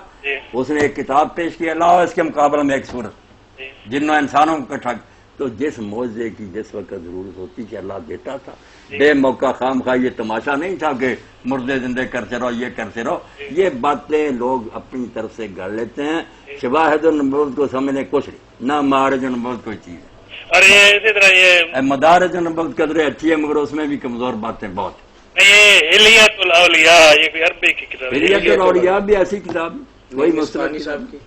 اس نے ایک کتاب پیش کی، اللہ اس کے مقابلے میں ایک سورت، جنوں انسانوں کو اکٹھا۔ تو جس معجزے کی جس وقت ضرورت ہوتی کہ اللہ دیتا تھا، بے موقع خام خواہ یہ تماشا نہیں تھا کہ مردے زندے کرتے رہو، یہ کرتے رہو، یہ باتیں لوگ اپنی طرف سے گڑھ لیتے ہیں۔ شواہد النبوت کو سمجھنے کچھ نہیں، نہ معارج النبوت کوئی چیز ہے۔ اور یہ اسی طرح یہ مدارج النبوت قدرے اچھی ہے مگر اس میں بھی کمزور باتیں بہت ہیں۔ یہ ہلیت الاولیاء، یہ بھی عربی کی کتاب ہے۔ ہلیت الاولیاء بھی ایسی کتاب ہے، وہی مستقبل صاحب کی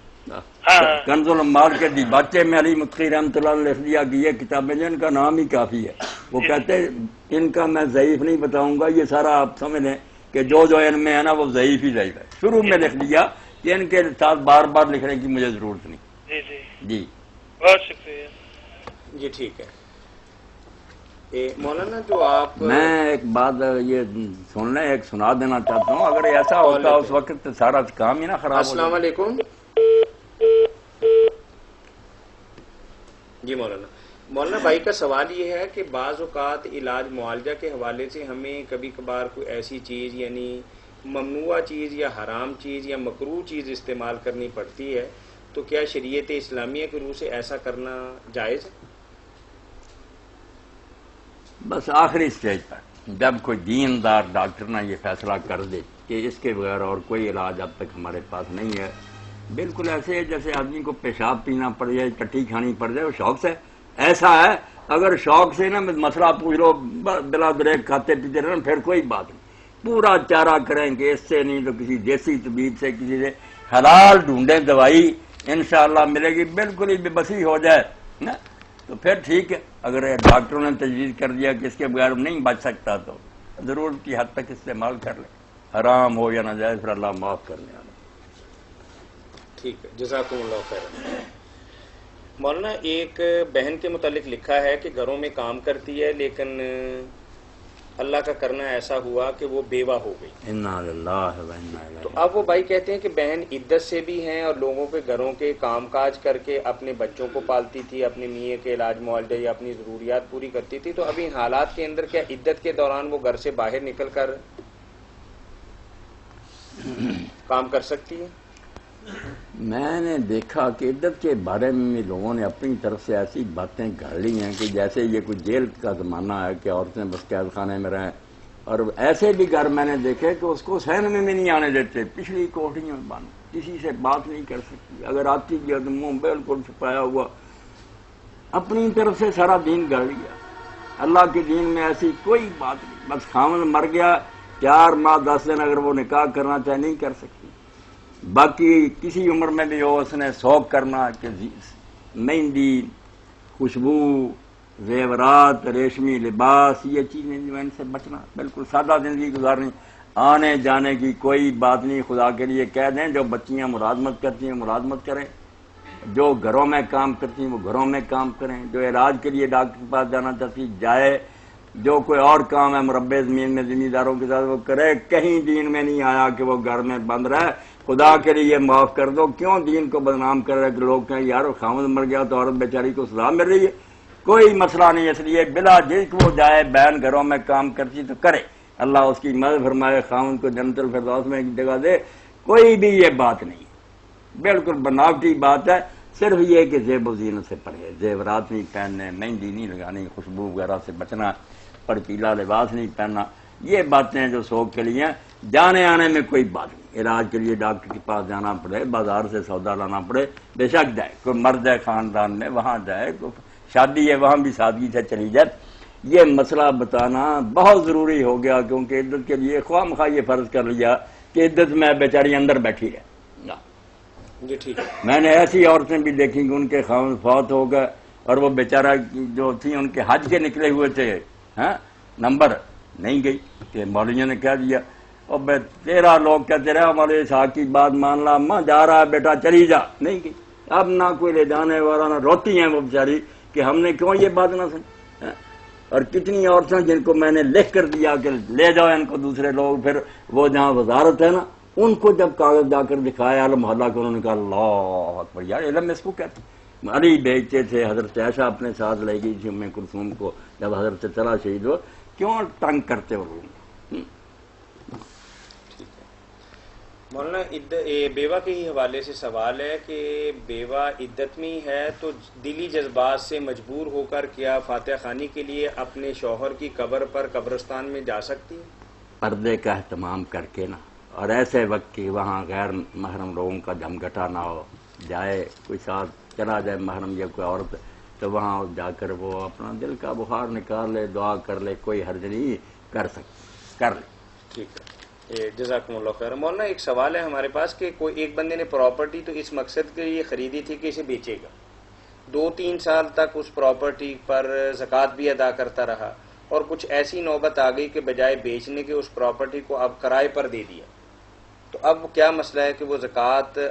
کنز الاموال کے دیباچے میں علی متقی رحمۃ اللہ نے لکھ دیا کہ یہ کتابیں جن کا نام ہی کافی ہے، وہ کہتے ہیں ان کا میں ضعیف نہیں بتاؤں گا، یہ سارا آپ سمجھ لیں کہ جو ان میں ہے نا وہ ضعیف ہی ضعیف ہے۔ شروع میں لکھ دیا کہ ان کے ساتھ بار بار لکھنے کی مجھے ضرورت نہیں۔ جی جی جی بہت شکریہ۔ جی ٹھیک ہے۔ مولانا جو آپ میں ایک بات یہ سن لیں، ایک سنا دینا چاہتا ہوں، اگر ایسا ہوتا اس وقت تو سارا کام ہی نہ خراب ہو السلام جاتا۔ علیکم جی مولانا بھائی کا سوال یہ ہے کہ بعض اوقات علاج معالجہ کے حوالے سے ہمیں کبھی کبھار کوئی ایسی چیز یعنی ممنوعہ چیز یا حرام چیز یا مکروہ چیز استعمال کرنی پڑتی ہے، تو کیا شریعت اسلامیہ کی روح سے ایسا کرنا جائز ہے؟ بس آخری سٹیج پر جب کوئی دیندار ڈاکٹر نہ یہ فیصلہ کر دے کہ اس کے بغیر اور کوئی علاج اب تک ہمارے پاس نہیں ہے، بالکل ایسے ہے جیسے آدمی کو پیشاب پینا پڑ جائے، ٹٹی کھانی پڑ جائے، وہ شوق سے ایسا ہے۔ اگر شوق سے نا مسئلہ پوچھ لو بلا بریک کھاتے پیتے رہنا پھر کوئی بات نہیں، پورا چارہ کریں کہ اس سے نہیں تو کسی دیسی طبیب سے کسی سے حلال ڈھونڈیں دوائی، انشاءاللہ ملے گی، بالکل ہی بے بسی ہو جائے نا تو پھر ٹھیک ہے۔ اگر ڈاکٹروں نے تجویز کر دیا کہ اس کے بغیر نہیں بچ سکتا تو ضرورت کی حد تک استعمال کر لیں، حرام ہو یا ناجائز پھر اللہ معاف کرنے والا۔ ٹھیک ہے، جزاکم اللہ خیر۔ مولانا ایک بہن کے متعلق لکھا ہے کہ گھروں میں کام کرتی ہے لیکن اللہ کا کرنا ایسا ہوا کہ وہ بیوہ ہو گئی، انا للہ و انا الیہ تو اب وہ بھائی کہتے ہیں کہ بہن عدت سے بھی ہیں اور لوگوں کے گھروں کے کام کاج کر کے اپنے بچوں کو پالتی تھی، اپنے میاں کے علاج معالجہ یا اپنی ضروریات پوری کرتی تھی، تو ابھی حالات کے اندر کیا عدت کے دوران وہ گھر سے باہر نکل کر کام کر سکتی ہے؟ میں نے دیکھا کہ عدت کے بارے میں لوگوں نے اپنی طرف سے ایسی باتیں گھڑ لی ہیں کہ جیسے یہ کوئی جیل کا زمانہ ہے کہ عورتیں بس قید خانے میں رہیں، اور ایسے بھی گھر میں نے دیکھے کہ اس کو صحن میں بھی نہیں آنے دیتے، پچھلی کوٹھیوں میں بند، کسی سے بات نہیں کر سکتی، اگر آتی بھی تو منہ بالکل چھپایا ہوا، اپنی طرف سے سارا دین گھڑ لیا۔ اللہ کے دین میں ایسی کوئی بات نہیں، بس خامد مر گیا 4 ماہ 10 دن اگر وہ نکاح کرنا چاہے نہیں کر سکتی، باقی کسی عمر میں بھی ہو اس نے شوق کرنا کہ مہندی، خوشبو، زیورات، ریشمی لباس، یہ چیزیں جو ان سے بچنا، بالکل سادہ زندگی گزارنی، آنے جانے کی کوئی بات نہیں۔ خدا کے لیے کہہ دیں جو بچیاں ملازمت کرتی ہیں ملازمت کریں، جو گھروں میں کام کرتی ہیں وہ گھروں میں کام کریں، جو علاج کے لیے ڈاکٹر کے پاس جانا چاہتی جائے، جو کوئی اور کام ہے مربع زمین میں زمینداروں کے ساتھ وہ کرے، کہیں دین میں نہیں آیا کہ وہ گھر میں بند رہے۔ خدا کے لیے معاف کر دو، کیوں دین کو بدنام کر رہے کہ لوگ کہیں یار خامد مر گیا تو عورت بیچاری کو سزا مل رہی ہے، کوئی مسئلہ نہیں، اس لیے بلا جھجک وہ جائے، بہن گھروں میں کام کرتی تو کرے، اللہ اس کی مدد فرمائے، خامد کو جنت الفردوس میں ایک جگہ دے، کوئی بھی یہ بات نہیں، بالکل بناوٹی بات ہے۔ صرف یہ کہ زیب و زینت سے پرہیز، زیورات نہیں پہننے، مہندی نہیں لگانی، خوشبو وغیرہ سے بچنا، پرچیلا لباس نہیں پہننا، یہ باتیں جو شوق کے لیے جانے آنے میں کوئی بات نہیں۔ علاج کے لیے ڈاکٹر کے پاس جانا پڑے، بازار سے سودا لانا پڑے، بے شک جائے، کوئی مرد ہے خاندان میں وہاں جائے، کوئی شادی ہے وہاں بھی سادگی سے چلی جائے۔ یہ مسئلہ بتانا بہت ضروری ہو گیا، کیونکہ عدت کے لیے خواہ مخواہ یہ فرض کر لیا کہ عدت میں بیچاری اندر بیٹھی رہے۔ جی ٹھیک ہے۔ میں نے ایسی عورتیں بھی دیکھی کہ ان کے خاوند فوت ہو گئے اور وہ بیچارہ جو تھی ان کے حج کے نکلے ہوئے تھے، نمبر نہیں گئی کہ مولویوں نے کہہ دیا، اور 13 لوگ کہتے رہے ہمارے صاحب کی بات مان لا، ماں جا رہا ہے بیٹا چلی جا، نہیں گئی۔ اب نہ کوئی لے جانے والا، نہ روتی ہیں وہ بیچاری کہ ہم نے کیوں یہ بات نہ سنی۔ اور کتنی عورتیں جن کو میں نے لکھ کر دیا کہ لے جاؤ ان کو دوسرے لوگ، پھر وہ جہاں وزارت ہے نا ان کو جب کاغذ جا کر دکھایا محلہ کو، انہوں نے کہا اللہ اکبر، یار علم اس کو کہتے ہیں۔ علی بیچتے تھے، حضرت عائشہ اپنے ساتھ لے گئی تھی ام کلثوم کو جب حضرت چلا شہید ہو، کیوں تنگ کرتے ہو لوگ۔ مولانا بیوہ کے ہی حوالے سے سوال ہے کہ بیوہ عدت میں ہے تو دلی جذبات سے مجبور ہو کر کیا فاتحہ خوانی کے لیے اپنے شوہر کی قبر پر قبرستان میں جا سکتی ہے؟ پردے کا اہتمام کر کے نا، اور ایسے وقت کہ وہاں غیر محرم لوگوں کا جمگٹا نہ ہو، جائے کوئی ساتھ چلا جائے محرم یا کوئی عورت، تو وہاں جا کر وہ اپنا دل کا بخار نکال لے، دعا کر لے، کوئی حرج نہیں، کر سکتے کر لے۔ ٹھیک ہے، جزاکم اللہ خیر۔ مولانا ایک سوال ہے ہمارے پاس کہ کوئی ایک بندے نے پراپرٹی تو اس مقصد کے لیے خریدی تھی کہ اسے بیچے گا، 2-3 سال تک اس پراپرٹی پر زکوٰۃ بھی ادا کرتا رہا، اور کچھ ایسی نوبت آ گئی کہ بجائے بیچنے کے اس پراپرٹی کو اب کرائے پر دے دیا، تو اب کیا مسئلہ ہے کہ وہ زکوٰۃ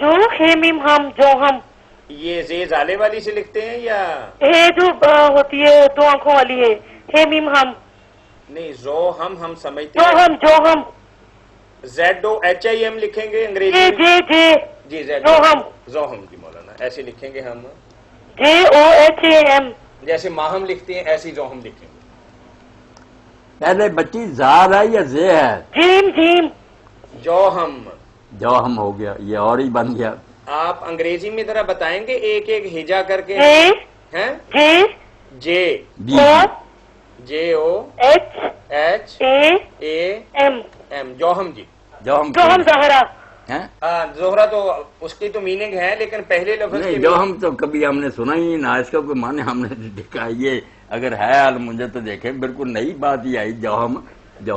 جو ہے میم ہم جو ہم یہ زے زالے والی سے لکھتے ہیں یا ہے جو ہوتی ہے دو آنکھوں والی ہے میم ہم نہیں؟ زو ہم سمجھتے جو ہیں. ہم جو ہم ZOHIM لکھیں گے انگریزی جے میں. جے جے جی زوہم جی مولانا ایسے لکھیں گے ہم. JOHAM جیسے ماہم لکھتے ہیں ایسی زوہم لکھیں گے. پہلے بچی زال ہے یا زے ہے؟ جیم جیم جوہم. جو ہم ہو گیا، یہ اور ہی بن گیا. آپ انگریزی میں ذرا بتائیں گے ایک ایک ہجا کر کے. جے ہیں جے جے جی JOHAM JOHM جوہم جی. جو ہم جو ہم زہرا ہیں؟ زہرا تو اس کی تو میننگ ہے لیکن پہلے لفظ نہیں، کے جو ہم تو کبھی ہم نے سنا ہی نہ، اس کا کوئی معنی ہم نے دیکھا. یہ اگر ہے حال مجھے تو دیکھیں بالکل نئی بات ہی آئی. جو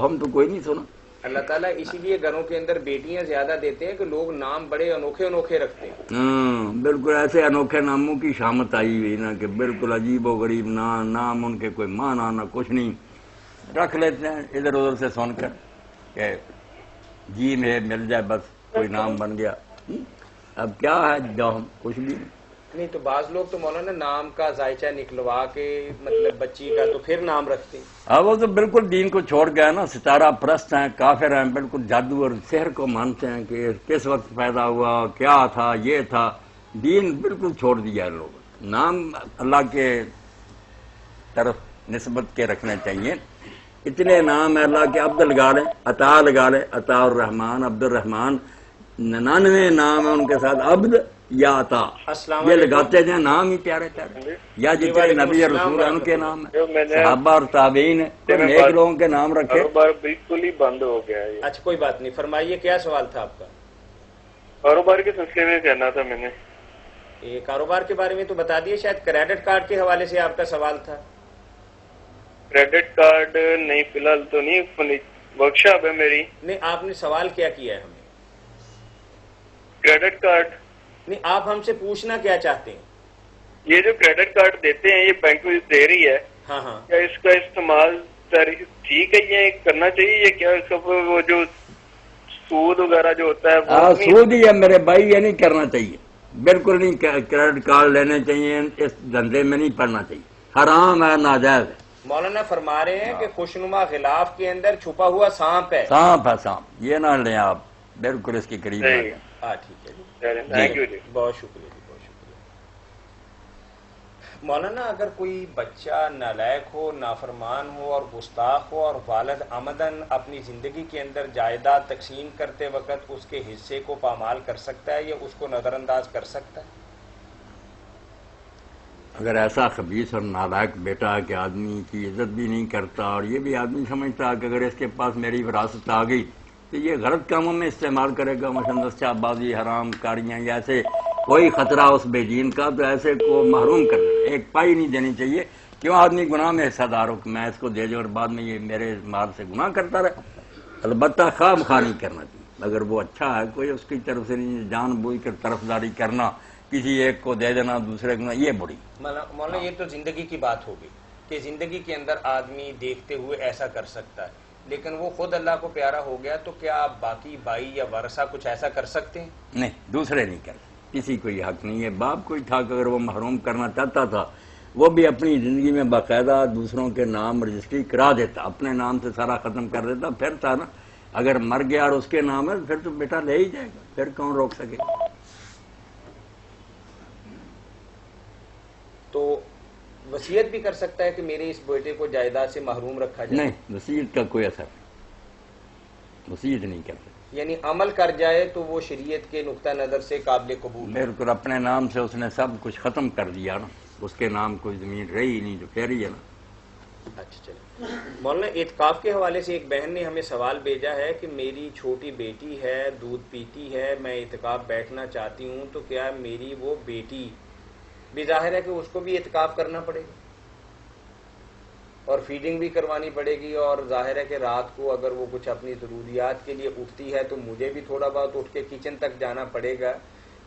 ہم تو کوئی نہیں سنا. اللہ تعالیٰ اسی لیے گھروں کے اندر بیٹیاں زیادہ دیتے ہیں کہ لوگ نام بڑے انوکھے انوکھے رکھتے ہیں. بالکل ایسے انوکھے ناموں کی شامت آئی ہوئی نا کہ بالکل عجیب و غریب نام ان کے کوئی معنی نہ کچھ نہیں. رکھ لیتے ہیں ادھر ادھر سے سن کر کہ جی میں مل جائے بس کوئی نام بن گیا. اب کیا ہے جو ہم کچھ بھی نہیں. تو بعض لوگ تو مولانا نام کا ذائچہ نکلوا کے مطلب بچی کا تو پھر نام رکھتے ہیں. اب وہ تو بالکل دین کو چھوڑ گیا نا، ستارہ پرست ہیں، کافر ہیں، بالکل جادو اور سحر کو مانتے ہیں کہ کس وقت پیدا ہوا، کیا تھا، یہ تھا. دین بالکل چھوڑ دیا ہے لوگ. نام اللہ کے طرف نسبت کے رکھنے چاہیے. اتنے نام ہے اللہ کے. عبد لگا لیں، عطا لگا لیں، عطا الرحمان، عبد الرحمان. 99 نام ہے ان کے ساتھ عبد یا عطا. السلام یہ علیکم. لگاتے ہیں نام ہی پیارے پیارے. یا جتنے وعلیکم نبی اور السلام رسول ہیں ان کے ورحمۃ نام جو میں ہیں، نے صحابہ اور تابعین ہیں. کوئی نیک لوگوں کے نام رکھے. کاروبار بالکل ہی بند ہو گیا ہے. اچھا کوئی بات نہیں. فرمائیے کیا سوال تھا آپ کا؟ کاروبار کے سلسلے میں کہنا تھا میں نے. یہ کاروبار کے بارے میں تو بتا دیے. شاید کریڈٹ کارڈ کے حوالے سے آپ کا سوال تھا. کریڈٹ کارڈ نہیں فی الحال تو نہیں، ورک شاپ ہے میری. نہیں آپ نے سوال کیا کیا ہے ہمیں؟ کریڈٹ کارڈ نہیں آپ ہم سے پوچھنا کیا چاہتے ہیں؟ یہ جو کریڈٹ کارڈ دیتے ہیں یہ بینک میں دے رہی ہے، ہاں ہاں. کیا اس کا استعمال ٹھیک ہے یہ کرنا چاہیے یا کیا اس کا وہ جو سود وغیرہ جو ہوتا ہے وہ سود ہی ہے میرے بھائی، یہ نہیں کرنا چاہیے. بالکل نہیں. کریڈٹ کارڈ لینے چاہیے، اس دھندے میں نہیں پڑنا چاہیے. حرام ہے، ناجائز ہے. مولانا فرما رہے ہیں کہ خوشنما غلاف کے اندر چھپا ہوا سانپ ہے. سانپ ہے سانپ، یہ نہ لیں آپ. بالکل اس کے قریب نہ جائیں. ہاں ٹھیک ہے جی. تھینک یو جی. بہت شکریہ جی، بہت شکریہ. مولانا اگر کوئی بچہ نالائق ہو، نافرمان ہو اور گستاخ ہو اور والد عمدن اپنی زندگی کے اندر جائیداد تقسیم کرتے وقت اس کے حصے کو پامال کر سکتا ہے یا اس کو نظر انداز کر سکتا ہے؟ اگر ایسا خبیث اور نالائق بیٹا ہے کہ آدمی کی عزت بھی نہیں کرتا اور یہ بھی آدمی سمجھتا ہے کہ اگر اس کے پاس میری وراثت آ گئی تو یہ غلط کاموں میں استعمال کرے گا، مثلا دستہ بازی، حرام کاریاں یا ایسے کوئی خطرہ اس بے دین کا، تو ایسے کو محروم کر دے. ایک پائی نہیں دینی چاہیے. کیوں آدمی گناہ میں حصہ دار ہو کہ میں اس کو دے دوں اور بعد میں یہ میرے مال سے گناہ کرتا رہے. البتہ خواہ مخواہ نہیں کرنا چاہیے. اگر وہ اچھا ہے کوئی اس کی طرف سے نہیں، جان بوجھ کر طرفداری کرنا، کسی ایک کو دے دینا دوسرے کو، یہ بڑی. مولانا یہ تو زندگی کی بات ہوگی کہ زندگی کے اندر آدمی دیکھتے ہوئے ایسا کر سکتا ہے، لیکن وہ خود اللہ کو پیارا ہو گیا تو کیا آپ باقی بھائی یا ورثہ کچھ ایسا کر سکتے ہیں؟ نہیں، دوسرے نہیں کرتے. کسی کو یہ حق نہیں ہے. باپ کوئی تھا کہ اگر وہ محروم کرنا چاہتا تھا وہ بھی اپنی زندگی میں باقاعدہ دوسروں کے نام رجسٹری کرا دیتا، اپنے نام سے سارا ختم کر دیتا. پھر تھا نا، اگر مر گیا اور اس کے نام ہے پھر تو بیٹا لے ہی جائے گا، پھر کون روک سکے. تو وصیت بھی کر سکتا ہے کہ میرے اس بیٹے کو جائیداد سے محروم رکھا جائے؟ نہیں، وصیت کا کوئی اثر نہیں. وصیت نہیں کرتے. یعنی عمل کر جائے تو وہ شریعت کے نقطہ نظر سے قابل قبول ہے. بالکل اپنے نام سے اس نے سب کچھ ختم کر دیا نا، اس کے نام کوئی زمین رہی نہیں جو پھیری ہے نا. اچھا چلے. مولانا اعتکاف کے حوالے سے ایک بہن نے ہمیں سوال بھیجا ہے کہ میری چھوٹی بیٹی ہے، دودھ پیتی ہے، میں اعتکاف بیٹھنا چاہتی ہوں تو کیا میری وہ بیٹی بھی، ظاہر ہے کہ اس کو بھی اعتکاف کرنا پڑے گا اور فیڈنگ بھی کروانی پڑے گی، اور ظاہر ہے کہ رات کو اگر وہ کچھ اپنی ضروریات کے لیے اٹھتی ہے تو مجھے بھی تھوڑا بہت اٹھ کے کچن تک جانا پڑے گا،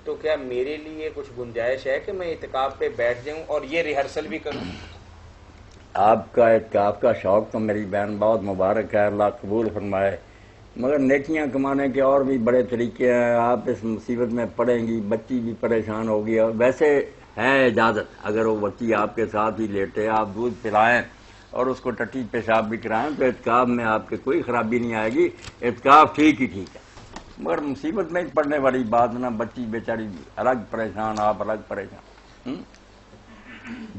تو کیا میرے لیے کچھ گنجائش ہے کہ میں اعتکاف پہ بیٹھ جاؤں اور یہ ریہرسل بھی کروں؟ آپ کا اعتکاف کا شوق تو میری بہن بہت مبارک ہے، اللہ قبول فرمائے. مگر نیکیاں کمانے کے اور بھی بڑے طریقے ہیں. آپ اس مصیبت میں پڑیں گی, بچی بھی پریشان ہوگی. اور ویسے ہے اجازت, اگر وہ بچی آپ کے ساتھ ہی لیٹے, آپ دودھ پلائیں اور اس کو ٹٹی پیشاب بھی کرائیں تو اعتکاف میں آپ کے کوئی خرابی نہیں آئے گی, اعتکاف ٹھیک ہی ٹھیک ہے. مگر مصیبت میں پڑنے والی بات نہ, بچی بیچاری الگ پریشان, آپ الگ پریشان.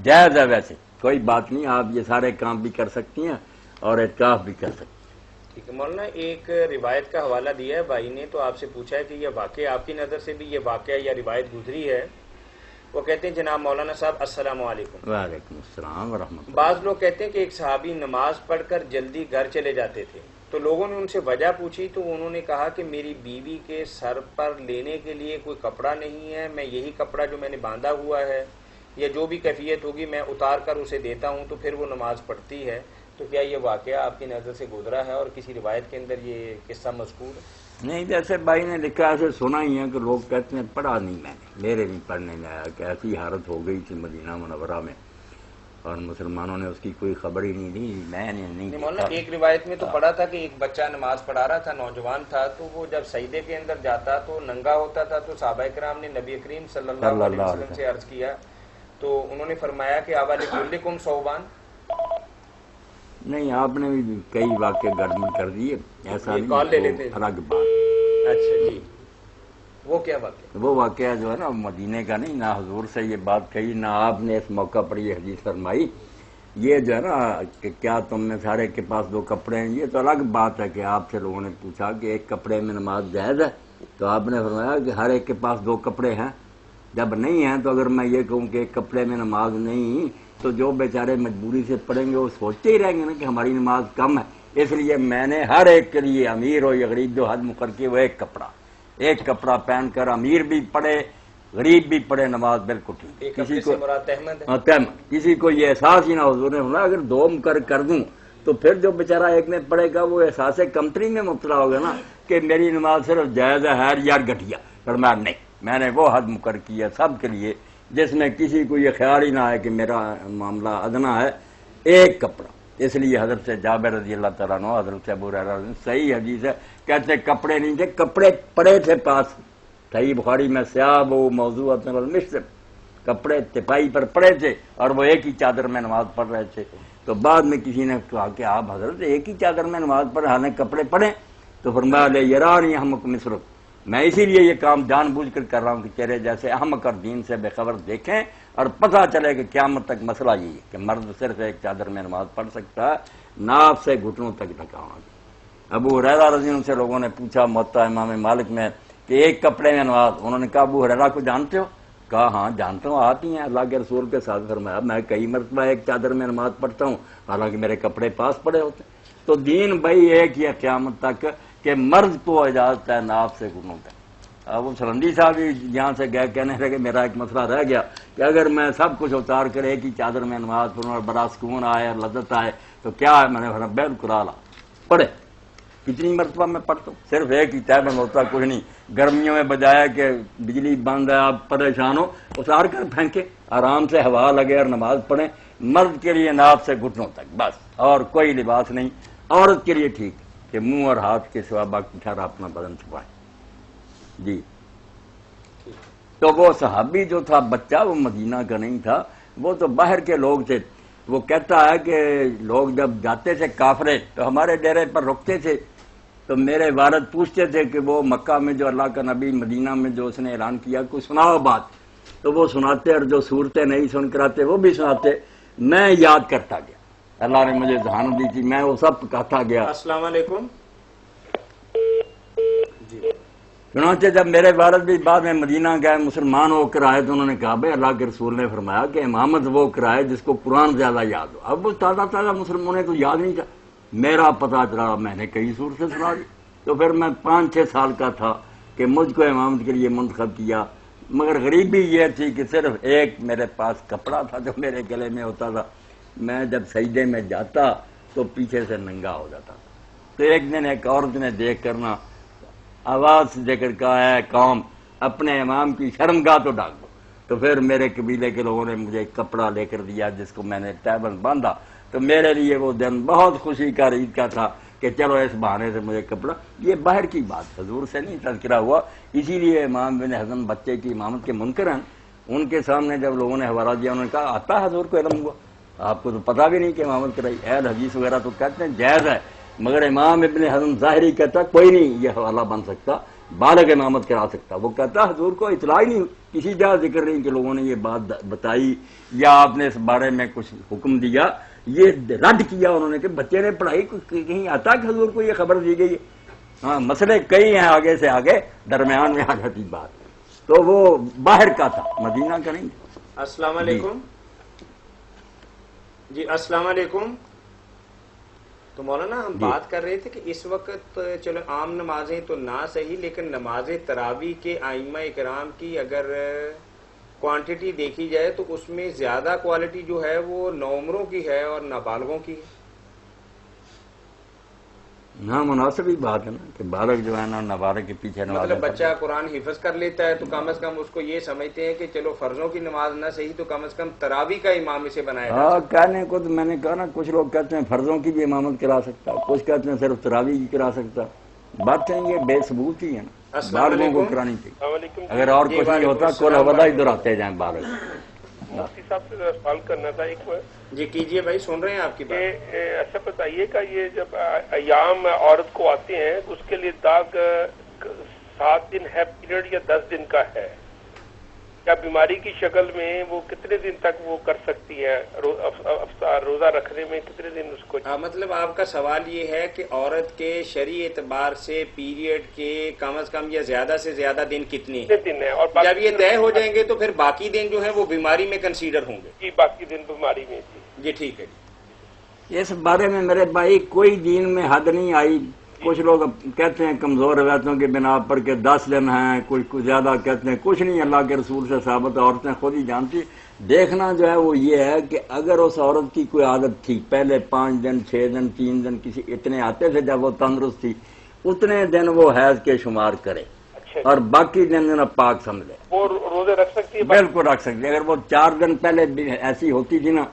جائز ہے, ویسے کوئی بات نہیں, آپ یہ سارے کام بھی کر سکتی ہیں اور اعتکاف بھی کر سکتی ہیں. ٹھیک ہے مولانا, ایک روایت کا حوالہ دیا ہے بھائی نے, تو آپ سے پوچھا ہے کہ یہ واقعہ آپ کی نظر سے بھی یہ واقعہ یا روایت گزری ہے. وہ کہتے ہیں جناب مولانا صاحب السلام علیکم. وعلیکم السلام ورحمۃ اللہ. بعض لوگ کہتے ہیں کہ ایک صحابی نماز پڑھ کر جلدی گھر چلے جاتے تھے, تو لوگوں نے ان سے وجہ پوچھی تو انہوں نے کہا کہ میری بیوی کے سر پر لینے کے لیے کوئی کپڑا نہیں ہے, میں یہی کپڑا جو میں نے باندھا ہوا ہے یا جو بھی کیفیت ہوگی میں اتار کر اسے دیتا ہوں تو پھر وہ نماز پڑھتی ہے. تو کیا یہ واقعہ آپ کی نظر سے گزرا ہے اور کسی روایت کے اندر یہ قصہ مذکور ہے؟ نہیں, جیسے بھائی نے لکھا ایسے سنا ہی ہے کہ لوگ کہتے ہیں پڑھا نہیں میں نے, میرے بھی پڑھنے میں آیا کہ ایسی حالت ہو گئی تھی مدینہ منورہ میں اور مسلمانوں نے اس کی کوئی خبر ہی نہیں دی. میں نے نہیں مولانا ایک روایت میں تو پڑھا تھا کہ ایک بچہ نماز پڑھا رہا تھا, نوجوان تھا, تو وہ جب سجدے کے اندر جاتا تو ننگا ہوتا تھا, تو صحابہ کرام نے نبی کریم صلی اللہ علیہ وسلم سے عرض کیا تو انہوں نے فرمایا کہ اولکم ثوبان. نہیں, آپ نے بھی کئی واقعے گڑبڑ کر دیے, ایسا یہ کال لے نہیں, لیتے ہیں. الگ بات. اچھا جی, وہ کیا واقعہ؟ وہ واقعہ جو ہے نا مدینے کا نہیں, نہ حضور سے یہ بات کہی نہ آپ نے اس موقع پر یہ حدیث فرمائی. یہ جو ہے نا کہ کیا تم میں سارے کے پاس دو کپڑے ہیں, یہ تو الگ بات ہے کہ آپ سے لوگوں نے پوچھا کہ ایک کپڑے میں نماز جائز ہے, تو آپ نے فرمایا کہ ہر ایک کے پاس دو کپڑے ہیں. جب نہیں ہیں تو اگر میں یہ کہوں کہ ایک کپڑے میں نماز نہیں, تو جو بیچارے مجبوری سے پڑھیں گے وہ سوچتے ہی رہیں گے نا کہ ہماری نماز کم ہے. اس لیے میں نے ہر ایک کے لیے, امیر ہو یا غریب, جو حد مقرر کی وہ ایک کپڑا پہن کر امیر بھی پڑھے غریب بھی پڑھے, نماز بالکل ٹھیک. کسی کو مراد احمد ہے, کسی کو یہ احساس ہی نہ حضور نے فرمایا اگر دو مقرر کر دوں تو پھر جو بیچارہ ایک میں پڑھے گا وہ احساس کمتری میں مبتلا ہوگا نا کہ میری نماز صرف جائز ہے یار گھٹیا. فرمایا نہیں, میں نے وہ حد مقرر کی ہے سب کے لیے جس میں کسی کو یہ خیال ہی نہ آئے کہ میرا معاملہ ادنا ہے, ایک کپڑا. اس لیے حضرت جابر رضی اللہ تعالیٰ عنہ, حضرت ابو ہریرہ صحیح حدیث ہے, کہتے کپڑے نہیں تھے, کپڑے پڑے تھے پاس. صحیح بخاری میں سیاب و موضوعات المشرب, کپڑے تپائی پر پڑے تھے اور وہ ایک ہی چادر میں نماز پڑھ رہے تھے. تو بعد میں کسی نے کہا کہ آپ حضرت ایک ہی چادر میں نماز پڑھ حالانکہ کپڑے پڑھیں, تو فرمایا لے یرانی احمق مصرف, میں اسی لیے یہ کام جان بوجھ کر کر رہا ہوں کہ تیرے جیسے احمق اور دین سے بے خبر دیکھیں اور پتہ چلے کہ قیامت تک مسئلہ یہ ہے کہ مرد صرف ایک چادر میں نماز پڑھ سکتا ہے, ناف سے گھٹنوں تک ڈھکا ہونا. ابو ہریرہ رضی اللہ عنہ سے لوگوں نے پوچھا موطا امام مالک میں کہ ایک کپڑے میں نماز, انہوں نے کہا ابو ہریرہ کو جانتے ہو؟ کہا ہاں جانتا ہوں, آتی ہیں اللہ کے رسول کے ساتھ. فرمایا میں کئی مرتبہ ایک چادر میں نماز پڑھتا ہوں حالانکہ میرے کپڑے پاس پڑے ہوتے ہیں. تو دین بھائی ایک ہی ہے قیامت تک کہ مرد کو اجازت ہے ناف سے گھٹنوں تک. اب وہ سلندی صاحب بھی یہاں سے گئے, کہنے لگے میرا ایک مسئلہ رہ گیا کہ اگر میں سب کچھ اتار کر ایک ہی چادر میں نماز پڑھوں اور بڑا سکون آئے اور لذت آئے تو کیا ہے. میں نے فرمایا بالکل اعلیٰ, پڑھے. کتنی مرتبہ میں پڑھتا ہوں, صرف ایک ہی تیمم ہوتا کچھ نہیں. گرمیوں میں بجائے کہ بجلی بند ہے آپ پریشان ہو, اتار کر پھینکے, آرام سے ہوا لگے اور نماز پڑھیں. مرد کے لیے ناف سے گھٹنوں تک بس, اور کوئی لباس نہیں. عورت کے لیے ٹھیک کہ منہ اور ہاتھ کے سوا باقی سارا اپنا بدن چھپائے. جی, تو وہ صحابی جو تھا بچہ وہ مدینہ کا نہیں تھا, وہ تو باہر کے لوگ تھے. وہ کہتا ہے کہ لوگ جب جاتے تھے کافرے تو ہمارے ڈیرے پر رکتے تھے, تو میرے والد پوچھتے تھے کہ وہ مکہ میں جو اللہ کا نبی, مدینہ میں جو اس نے اعلان کیا کوئی سناؤ بات, تو وہ سناتے اور جو صورتیں نہیں سن کر آتے وہ بھی سناتے. میں یاد کرتا گیا, اللہ نے مجھے ذہان دی تھی, میں وہ سب کہتا گیا. السلام علیکم. جی, چنانچہ جب میرے والد بھی بعد میں مدینہ گئے مسلمان ہو کر آئے تو انہوں نے کہا بھائی اللہ کے رسول نے فرمایا کہ امامت وہ کرائے جس کو قرآن زیادہ یاد ہو. اب وہ تازہ مسلمانوں نے تو یاد نہیں تھا, میرا پتہ چلا میں نے کئی صورتیں سنا دی. تو پھر میں 5-6 سال کا تھا کہ مجھ کو امامت کے لیے منتخب کیا. مگر غریبی یہ تھی کہ صرف ایک میرے پاس کپڑا تھا جو میرے گلے میں ہوتا تھا. میں جب سجدے میں جاتا تو پیچھے سے ننگا ہو جاتا تھا. تو ایک دن ایک عورت نے دیکھ کرنا آواز سے دے کر کہا ہے قوم اپنے امام کی شرمگاہ تو ڈال دو. تو پھر میرے قبیلے کے لوگوں نے مجھے ایک کپڑا لے کر دیا جس کو میں نے ٹیبل باندھا. تو میرے لیے وہ دن بہت خوشی کا عید کا تھا کہ چلو اس بہانے سے مجھے کپڑا، یہ باہر کی بات، حضور سے نہیں تذکرہ ہوا. اسی لیے امام بن حزم بچے کی امامت کے منکر ہیں. ان کے سامنے جب لوگوں نے حوالہ دیا انہوں نے کہا آتا حضور کو علم ہوا، آپ کو تو پتہ بھی نہیں کہ امامت کرائی. اہل حدیث وغیرہ تو کہتے ہیں جائز ہے، مگر امام ابن حزم ظاہری کہتا کوئی نہیں یہ حوالہ بن سکتا، بالغ امامت کرا سکتا. وہ کہتا حضور کو اطلاع ہی نہیں، کسی جگہ ذکر نہیں کہ لوگوں نے یہ بات بتائی یا آپ نے اس بارے میں کچھ حکم دیا. یہ رد کیا انہوں نے کہ بچے نے پڑھائی کہیں آتا کہ حضور کو یہ خبر دی گئی ہے. ہاں مسئلے کئی ہیں آگے سے آگے، درمیان میں آ جاتی بات. تو وہ باہر کا تھا، مدینہ کا نہیں. السلام علیکم. جی السلام علیکم. تو مولانا ہم بات کر رہے تھے کہ اس وقت چلو عام نمازیں تو نہ صحیح، لیکن نماز تراویح کے ائمہ اکرام کی اگر کوانٹٹی دیکھی جائے تو اس میں زیادہ کوالٹی جو ہے وہ نوعمروں کی ہے اور نابالغوں کی ہے. ہاں مناسب ہی بات ہے نا کہ بالغ جو ہے نا نابالغ کے پیچھے نماز، مطلب بچہ قرآن حفظ کر لیتا ہے تو کم از کم اس کو یہ سمجھتے ہیں کہ چلو فرضوں کی نماز نہ صحیح تو کم از کم تراویح کا امام اسے بنایا جائے. ہاں کہنے کو تو میں نے کہا نا کچھ لوگ کہتے ہیں فرضوں کی بھی امامت کرا سکتا، کچھ کہتے ہیں صرف تراویح کی کرا سکتا. باتیں یہ بے ثبوت ہی ہیں نا، بالغوں کو کرانی چاہیے. اگر اور کچھ نہیں ہوتا کل حوالہ ہی دہراتے جائیں بالغ. مفتی صاحب سے سوال کرنا تھا ایک. جی کیجئے بھائی، سن رہے ہیں آپ کی بات. ایسا بتائیے کہ یہ جب ایام عورت کو آتے ہیں تو اس کے لیے داغ 7 دن ہے پیریڈ یا 10 دن کا ہے؟ یا بیماری کی شکل میں وہ کتنے دن تک وہ کر سکتی ہے؟ روزہ رکھنے میں کتنے دن اس کو؟ مطلب آپ کا سوال یہ ہے کہ عورت کے شرعی اعتبار سے پیریڈ کے کم از کم یا زیادہ سے زیادہ دن کتنے ہیں؟ اور جب یہ طے ہو جائیں گے تو پھر باقی دن جو ہیں وہ بیماری میں کنسیڈر ہوں گے؟ جی باقی دن بیماری میں. جی ٹھیک ہے. اس بارے میں میرے بھائی کوئی دین میں حد نہیں آئی. کچھ لوگ کہتے ہیں کمزور روایتوں کے بنا پر کہ 10 دن ہیں، کچھ زیادہ کہتے ہیں. کچھ نہیں، اللہ کے رسول سے ثابت، عورتیں خود ہی جانتی. دیکھنا جو ہے وہ یہ ہے کہ اگر اس عورت کی کوئی عادت تھی پہلے 5 دن 6 دن 3 دن کسی اتنے آتے تھے جب وہ تندرست تھی، اتنے دن وہ حیض کے شمار کرے اور باقی دن پاک سمجھے. وہ روزے رکھ سکتی ہے؟ بالکل رکھ سکتی ہے. اگر وہ 4 دن پہلے ایسی ہوتی تھی نا،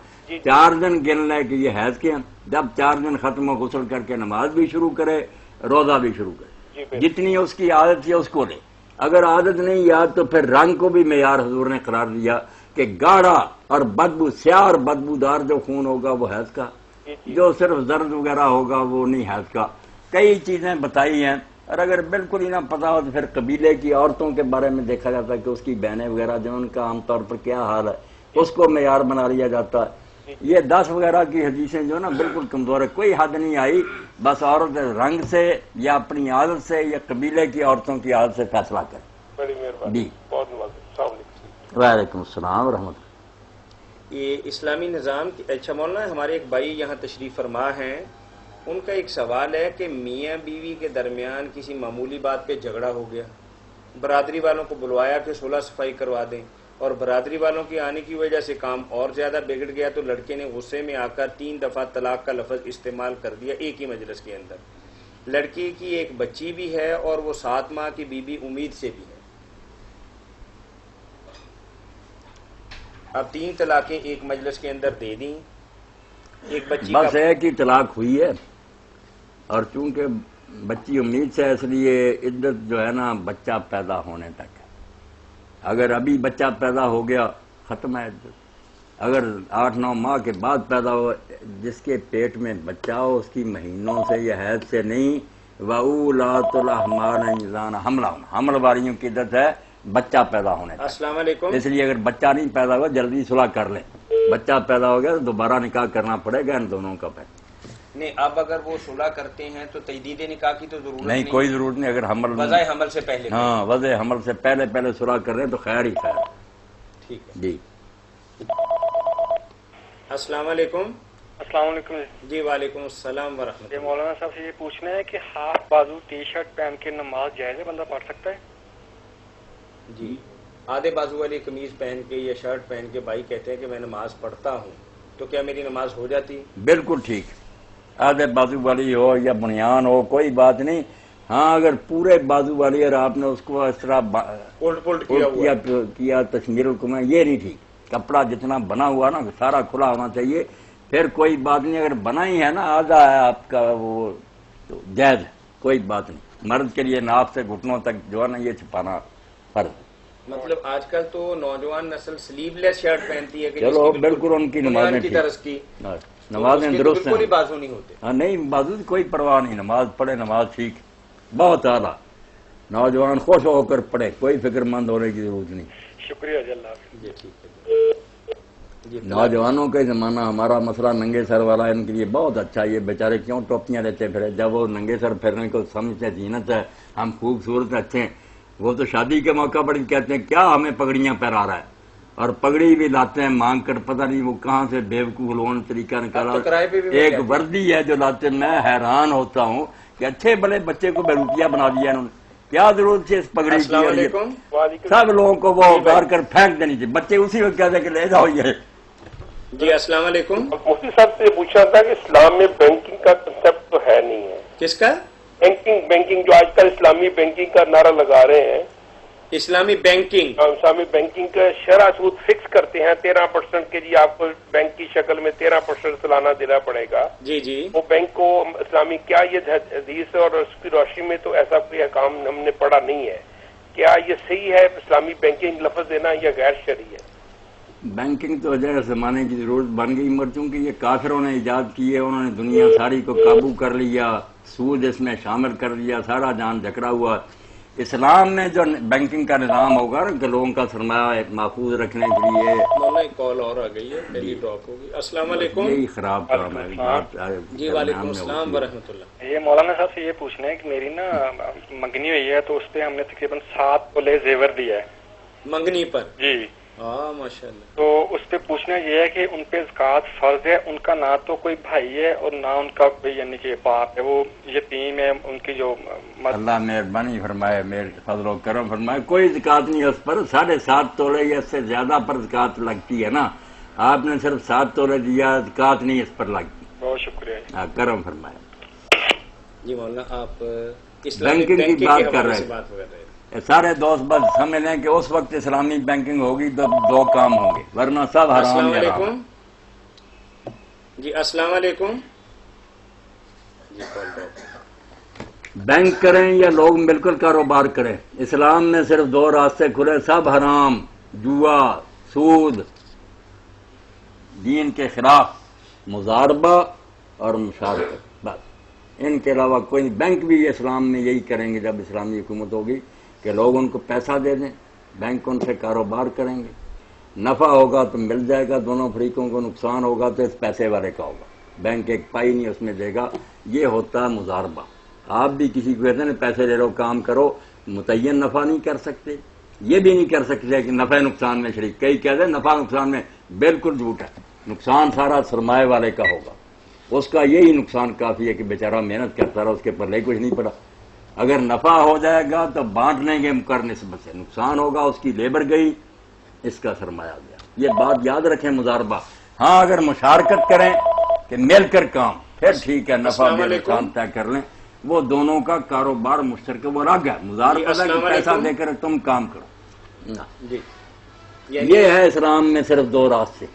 4 دن گن لے کہ یہ حیض کے ہیں، جب 4 دن ختم ہو غسل کر کے نماز بھی شروع کرے، روزہ بھی شروع کرے. جتنی اس کی عادت تھی اس کو لے. اگر عادت نہیں یاد تو پھر رنگ کو بھی معیار حضور نے قرار دیا کہ گاڑھا اور بدبو سیاہ اور بدبودار جو خون ہوگا وہ حیض کا، جو صرف زرد وغیرہ ہوگا وہ نہیں حیض کا. کئی چیزیں بتائی ہیں. اور اگر بالکل ہی نہ پتا ہو تو پھر قبیلے کی عورتوں کے بارے میں دیکھا جاتا ہے کہ اس کی بہنیں وغیرہ جو ان کا عام طور پر کیا حال ہے، اس کو معیار بنا لیا جاتا ہے. یہ 10 وغیرہ کی حدیثیں جو نا بالکل کمزور ہے، کوئی حد نہیں آئی. بس عورت رنگ سے یا اپنی عادت سے یا قبیلے کی عورتوں کی عادت سے فیصلہ کرے. بڑی مہربانی. جی بہت السلام علیکم. وعلیکم السلام ورحمۃ اللہ. یہ اسلامی نظام کی اچھا مولانا ہمارے ایک بھائی یہاں تشریف فرما ہیں، ان کا ایک سوال ہے کہ میاں بیوی کے درمیان کسی معمولی بات پہ جھگڑا ہو گیا، برادری والوں کو بلوایا کہ صلح صفائی کروا دیں، اور برادری والوں کی آنے کی وجہ سے کام اور زیادہ بگڑ گیا تو لڑکے نے غصے میں آ کر 3 دفعہ طلاق کا لفظ استعمال کر دیا ایک ہی مجلس کے اندر. لڑکی کی ایک بچی بھی ہے اور وہ 7 ماہ کی بی بی امید سے بھی ہے. اب 3 طلاقیں ایک مجلس کے اندر دے دیں. ایک بچی بس ایک ہی طلاق ہوئی ہے، اور چونکہ بچی امید سے اس لیے عدت جو ہے نا بچہ پیدا ہونے تک. اگر ابھی بچہ پیدا ہو گیا ختم ہے عدت. اگر 8-9 ماہ کے بعد پیدا ہو، جس کے پیٹ میں بچہ ہو اس کی مہینوں سے یا حیض سے نہیں، وَأُولَاتُ الْأَحْمَالِ أَجَلُهُنَّ، حمل والیوں کی عدت ہے بچہ پیدا ہونے تک. السلام علیکم. اس لیے اگر بچہ نہیں پیدا ہوا جلدی صلح کر لیں. بچہ پیدا ہو گیا تو دوبارہ نکاح کرنا پڑے گا ان دونوں کا. پھر نہیں، اب اگر وہ صلح کرتے ہیں تو تجدید نکاح کی تو ضرورت نہیں، کوئی ضرورت نہیں. اگر حمل وضع حمل سے پہلے ہاں وضع حمل سے پہلے صلح کر رہے ہیں تو خیر ہی خیر. ٹھیک ہے. جی السلام علیکم. السلام علیکم. جی وعلیکم السلام ورحمۃ یہ اللہ. مولانا صاحب سے یہ پوچھنا ہے کہ ہاف بازو ٹی شرٹ پہن کے نماز جائز ہے، بندہ پڑھ سکتا ہے؟ جی آدھے بازو والی قمیض پہن کے یا شرٹ پہن کے بھائی کہتے ہیں کہ میں نماز پڑھتا ہوں، تو کیا میری نماز ہو جاتی؟ بالکل ٹھیک. آدھے بازو والی ہو یا بنیان ہو کوئی بات نہیں. ہاں اگر پورے بازو والی اور آپ نے اس کو اس طرح الٹ کیا تشمیل القمہ، یہ نہیں ٹھیک. کپڑا جتنا بنا ہوا نا سارا کھلا ہونا چاہیے. پھر کوئی بات نہیں. اگر بنا ہی ہے نا آدھا ہے آپ کا وہ تو جائز ہے، کوئی بات نہیں. مرد کے لیے ناف سے گھٹنوں تک جو ہے نا یہ چھپانا فرض ہے. مطلب آج کل تو نوجوان نسل سلیو لیس شرٹ پہنتی ہے کہ چلو جس کی بالکل ان کی بنیان نمازیں کی ٹھیک. طرز کی، ہاں، نمازیں اس کے تو درست بالکل ہی ہیں. بازو نہیں ہوتے. ہاں نہیں بازو کوئی پرواہ نہیں، نماز پڑھے نماز ٹھیک ہے، بہت اعلیٰ. نوجوان خوش ہو کر پڑھے، کوئی فکر مند ہونے کی ضرورت نہیں. شکریہ جی، اللہ حافظ. جی ٹھیک ہے جی. نوجوانوں کا زمانہ، ہمارا مسئلہ ننگے سر والا ان کے لیے بہت اچھا. یہ بیچارے کیوں ٹوپیاں لیتے پھرے؟ جب وہ ننگے سر پھرنے کو سمجھتے زینت ہے، ہم خوبصورت اچھے ہیں. وہ تو شادی کے موقع پر کہتے ہیں کیا ہمیں پگڑیاں پہنا رہا ہے، اور پگڑی بھی لاتے ہیں مانگ کر، پتہ نہیں وہ کہاں سے بیوقوف لون طریقہ نکالا. اب تو کرائے پہ بھی مل ایک جاتی ہے. وردی ہے جو لاتے، میں حیران ہوتا ہوں کہ اچھے بڑے بچے کو بیروٹیا بنا دیا انہوں نے. کیا ضرورت ہے اس پگڑی کی؟ السلام اور یہ علیکم. سب لوگوں کو وہ اتار کر پھینک دینی چاہیے. بچے اسی وقت کہتے ہیں کہ لے جاؤ یہ. جی السلام علیکم. مفتی صاحب سے پوچھنا تھا کہ اسلام میں بینکنگ کا کنسپٹ تو ہے نہیں ہے. کس کا؟ بینکنگ جو آج کل اسلامی بینکنگ کا نعرہ لگا رہے ہیں، اسلامی بینکنگ. اسلامی بینکنگ کا شرح سود فکس کرتے ہیں 13% کے لیے آپ کو بینک کی شکل میں 13% سالانہ دینا پڑے گا. جی جی. وہ بینک کو اسلامی، کیا یہ حدیث اور اس کی روشنی میں تو ایسا کوئی احکام ہم نے پڑھا نہیں ہے؟ کیا یہ صحیح ہے اسلامی بینکنگ لفظ دینا یا غیر شرعی ہے؟ بینکنگ تو وجہ زمانے کی ضرورت بن گئی، مگر چونکہ یہ کافروں نے ایجاد کی ہے، انہوں نے دنیا ساری کو قابو کر لیا، سود اس میں شامل کر لیا، سارا جان جھکڑا ہوا. اسلام میں جو بینکنگ کا نظام ہوگا نا کہ لوگوں کا سرمایہ محفوظ رکھنے کے لیے، مولانا ایک کال اور آ گئی ہے، پہلی ڈراپ ہوگی. السلام علیکم. یہی خراب کام ہے. جی وعلیکم السلام ورحمۃ اللہ. یہ مولانا صاحب سے یہ پوچھنا ہے کہ میری نا منگنی ہوئی ہے، تو اس پہ ہم نے تقریباً 7 تولے زیور دیا ہے. منگنی پر؟ جی. ہاں ماشاء اللہ. تو اس پہ پوچھنا یہ ہے کہ ان پہ زکوٰۃ فرض ہے. ان کا نہ تو کوئی بھائی ہے اور نہ ان کا کوئی یعنی کہ باپ ہے، وہ یتیم ہے. ان کی جو اللہ مہربانی فرمائے، میرے فضل و کرم فرمائے. کوئی زکوٰۃ نہیں اس پر. 7.5 تولے یا اس سے زیادہ پر زکوٰۃ لگتی ہے نا. آپ نے صرف 7 تولے دیا، زکوٰۃ نہیں اس پر لگتی. بہت شکریہ. ہاں کرم فرمائے. جی مولانا آپ اسلامی بینکنگ کی بات کر حوالے رہے سے ہیں. بات کر رہے ہیں. سارے دوست بس سمجھ لیں کہ اس وقت اسلامی بینکنگ ہوگی تو 2 کام ہوں گے، ورنہ سب حرام السلام ہی حرام. علیکم. جی السلام علیکم. جی کال ڈراپ. بینک کریں یا لوگ مل کر کاروبار کریں، اسلام میں صرف 2 راستے کھلے، سب حرام. جوا، سود، دین کے خلاف مضاربہ اور مشارکت، بس ان کے علاوہ کوئی نہیں. بینک بھی اسلام میں یہی کریں گے جب اسلامی حکومت ہوگی کہ لوگ ان کو پیسہ دے دیں، بینک ان سے کاروبار کریں گے. نفع ہوگا تو مل جائے گا دونوں فریقوں کو، نقصان ہوگا تو اس پیسے والے کا ہوگا. بینک ایک پائی نہیں اس میں دے گا. یہ ہوتا ہے مضاربہ. آپ بھی کسی کو کہتے ہیں پیسے لے لو کام کرو، متعین نفع نہیں کر سکتے. یہ بھی نہیں کر سکتے کہ نفع نقصان میں شریک. کئی کہتے ہیں نفع نقصان میں، بالکل جھوٹ ہے. نقصان سارا سرمایہ والے کا ہوگا. اس کا یہی نقصان کافی ہے کہ بیچارہ محنت کرتا رہا، اس کے پلے کچھ نہیں پڑا. اگر نفع ہو جائے گا تو بانٹ لیں گے مقرر نسبت سے. نقصان ہوگا اس کی لیبر گئی، اس کا سرمایہ گیا. یہ بات یاد رکھیں مضاربہ. ہاں اگر مشارکت کریں کہ مل کر کام، پھر ٹھیک ہے، نفع بھی نقصان طے کر لیں. وہ دونوں کا کاروبار مشترک، وہ الگ ہے. مضاربہ ہے کہ پیسہ دے کر تم کام کرو. جی یہ ہے اسلام میں صرف 2 راستے.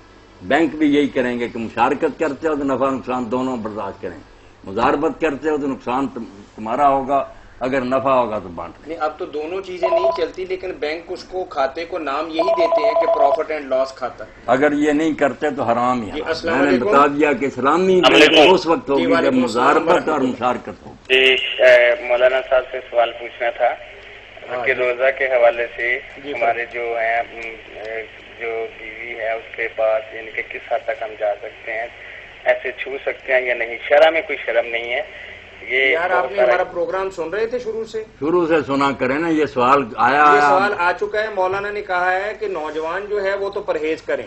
بینک بھی یہی کریں گے کہ مشارکت کرتے ہو تو نفع نقصان دونوں برداشت کریں. مضاربت کرتے ہو تو نقصان تمہارا ہوگا، اگر نفع ہوگا تو بانٹ لیں. نہیں، اب تو دونوں چیزیں نہیں چلتی، لیکن بینک اس کو کھاتے کو نام یہی دیتے ہیں کہ پروفٹ اینڈ لاس کھاتا. اگر یہ نہیں کرتے تو حرام ہی جی ہے. السلام میں نے علیکم. بتا دیا کہ اسلامی بینک اس وقت ہوگی جب مضاربت اور مشارکت ہو. جی مولانا صاحب سے سوال پوچھنا تھا کہ روزہ کے حوالے سے ہمارے جو ہیں جو بیوی ہے اس کے پاس یعنی کہ کس حد تک ہم جا سکتے ہیں، ایسے چھو سکتے ہیں یا نہیں؟ شرع میں کوئی شرم نہیں ہے. یہ یار آپ نے ہمارا پروگرام سن رہے تھے شروع سے سنا کریں نا. یہ سوال آیا یہ سوال آ چکا ہے. مولانا نے کہا ہے کہ نوجوان جو ہے وہ تو پرہیز کریں،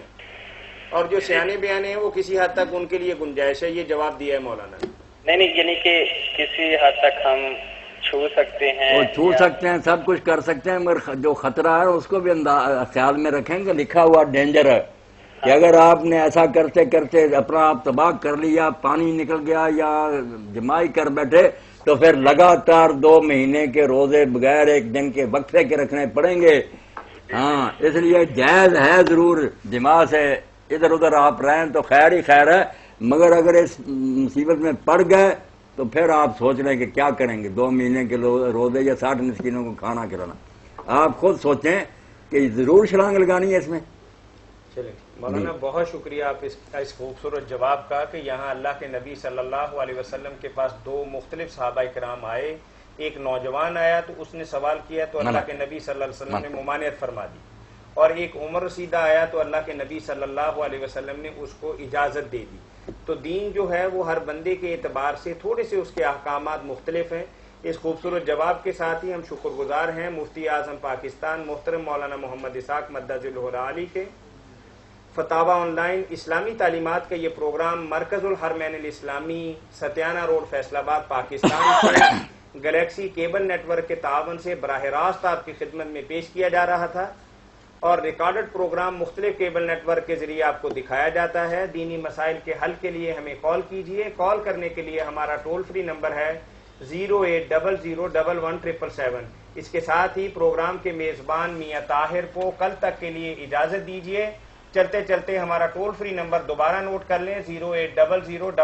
اور جو سیانے بیانے ہیں وہ کسی حد تک ان کے لیے گنجائش ہے. یہ جواب دیا ہے مولانا نے. نہیں یعنی کہ کسی حد تک ہم چھو سکتے ہیں، وہ چھو سکتے ہیں، سب کچھ کر سکتے ہیں، مگر جو خطرہ ہے اس کو بھی خیال میں رکھیں گے. لکھا ہوا ڈینجر ہے کہ اگر آپ نے ایسا کرتے کرتے اپنا آپ تباہ کر لیا، پانی نکل گیا یا جمائی کر بیٹھے، تو پھر لگاتار 2 مہینے کے روزے بغیر ایک دن کے وقفے کے رکھنے پڑیں گے. ہاں اس لیے جائز ہے ضرور. جماع سے ادھر ادھر آپ رہیں تو خیر ہی خیر ہے، مگر اگر اس مصیبت میں پڑ گئے تو پھر آپ سوچ رہے ہیں کہ کیا کریں گے، 2 مہینے کے روزے یا 60 مسکینوں کو کھانا کھلانا. آپ خود سوچیں کہ ضرور چھلانگ لگانی ہے اس میں. چلیں مولانا بہت شکریہ آپ اس خوبصورت جواب کا کہ یہاں اللہ کے نبی صلی اللہ علیہ وسلم کے پاس 2 مختلف صحابہ کرام آئے. ایک نوجوان آیا تو اس نے سوال کیا تو اللہ کے نبی صلی اللہ علیہ وسلم نے ممانعت فرما دی، اور ایک عمر رسیدہ آیا تو اللہ کے نبی صلی اللہ علیہ وسلم نے اس کو اجازت دے دی. تو دین جو ہے وہ ہر بندے کے اعتبار سے تھوڑے سے اس کے احکامات مختلف ہیں. اس خوبصورت جواب کے ساتھ ہی ہم شکر گزار ہیں مفتی اعظم پاکستان محترم مولانا محمد اسحاق مدظ العلی کے. فتاوی آن لائن اسلامی تعلیمات کا یہ پروگرام مرکز الحرمین الاسلامی ستیانہ روڈ فیصل آباد پاکستان سے گلیکسی کیبل نیٹ ورک کے تعاون سے براہ راست آپ کی خدمت میں پیش کیا جا رہا تھا، اور ریکارڈڈ پروگرام مختلف کیبل نیٹ ورک کے ذریعے آپ کو دکھایا جاتا ہے. دینی مسائل کے حل کے لیے ہمیں کال کیجئے. کال کرنے کے لیے ہمارا ٹول فری نمبر ہے 080011777. اس کے ساتھ ہی پروگرام کے میزبان میاں طاہر کو کل تک کے لیے اجازت دیجیے. چلتے چلتے ہمارا ٹول فری نمبر دوبارہ نوٹ کر لیں 08000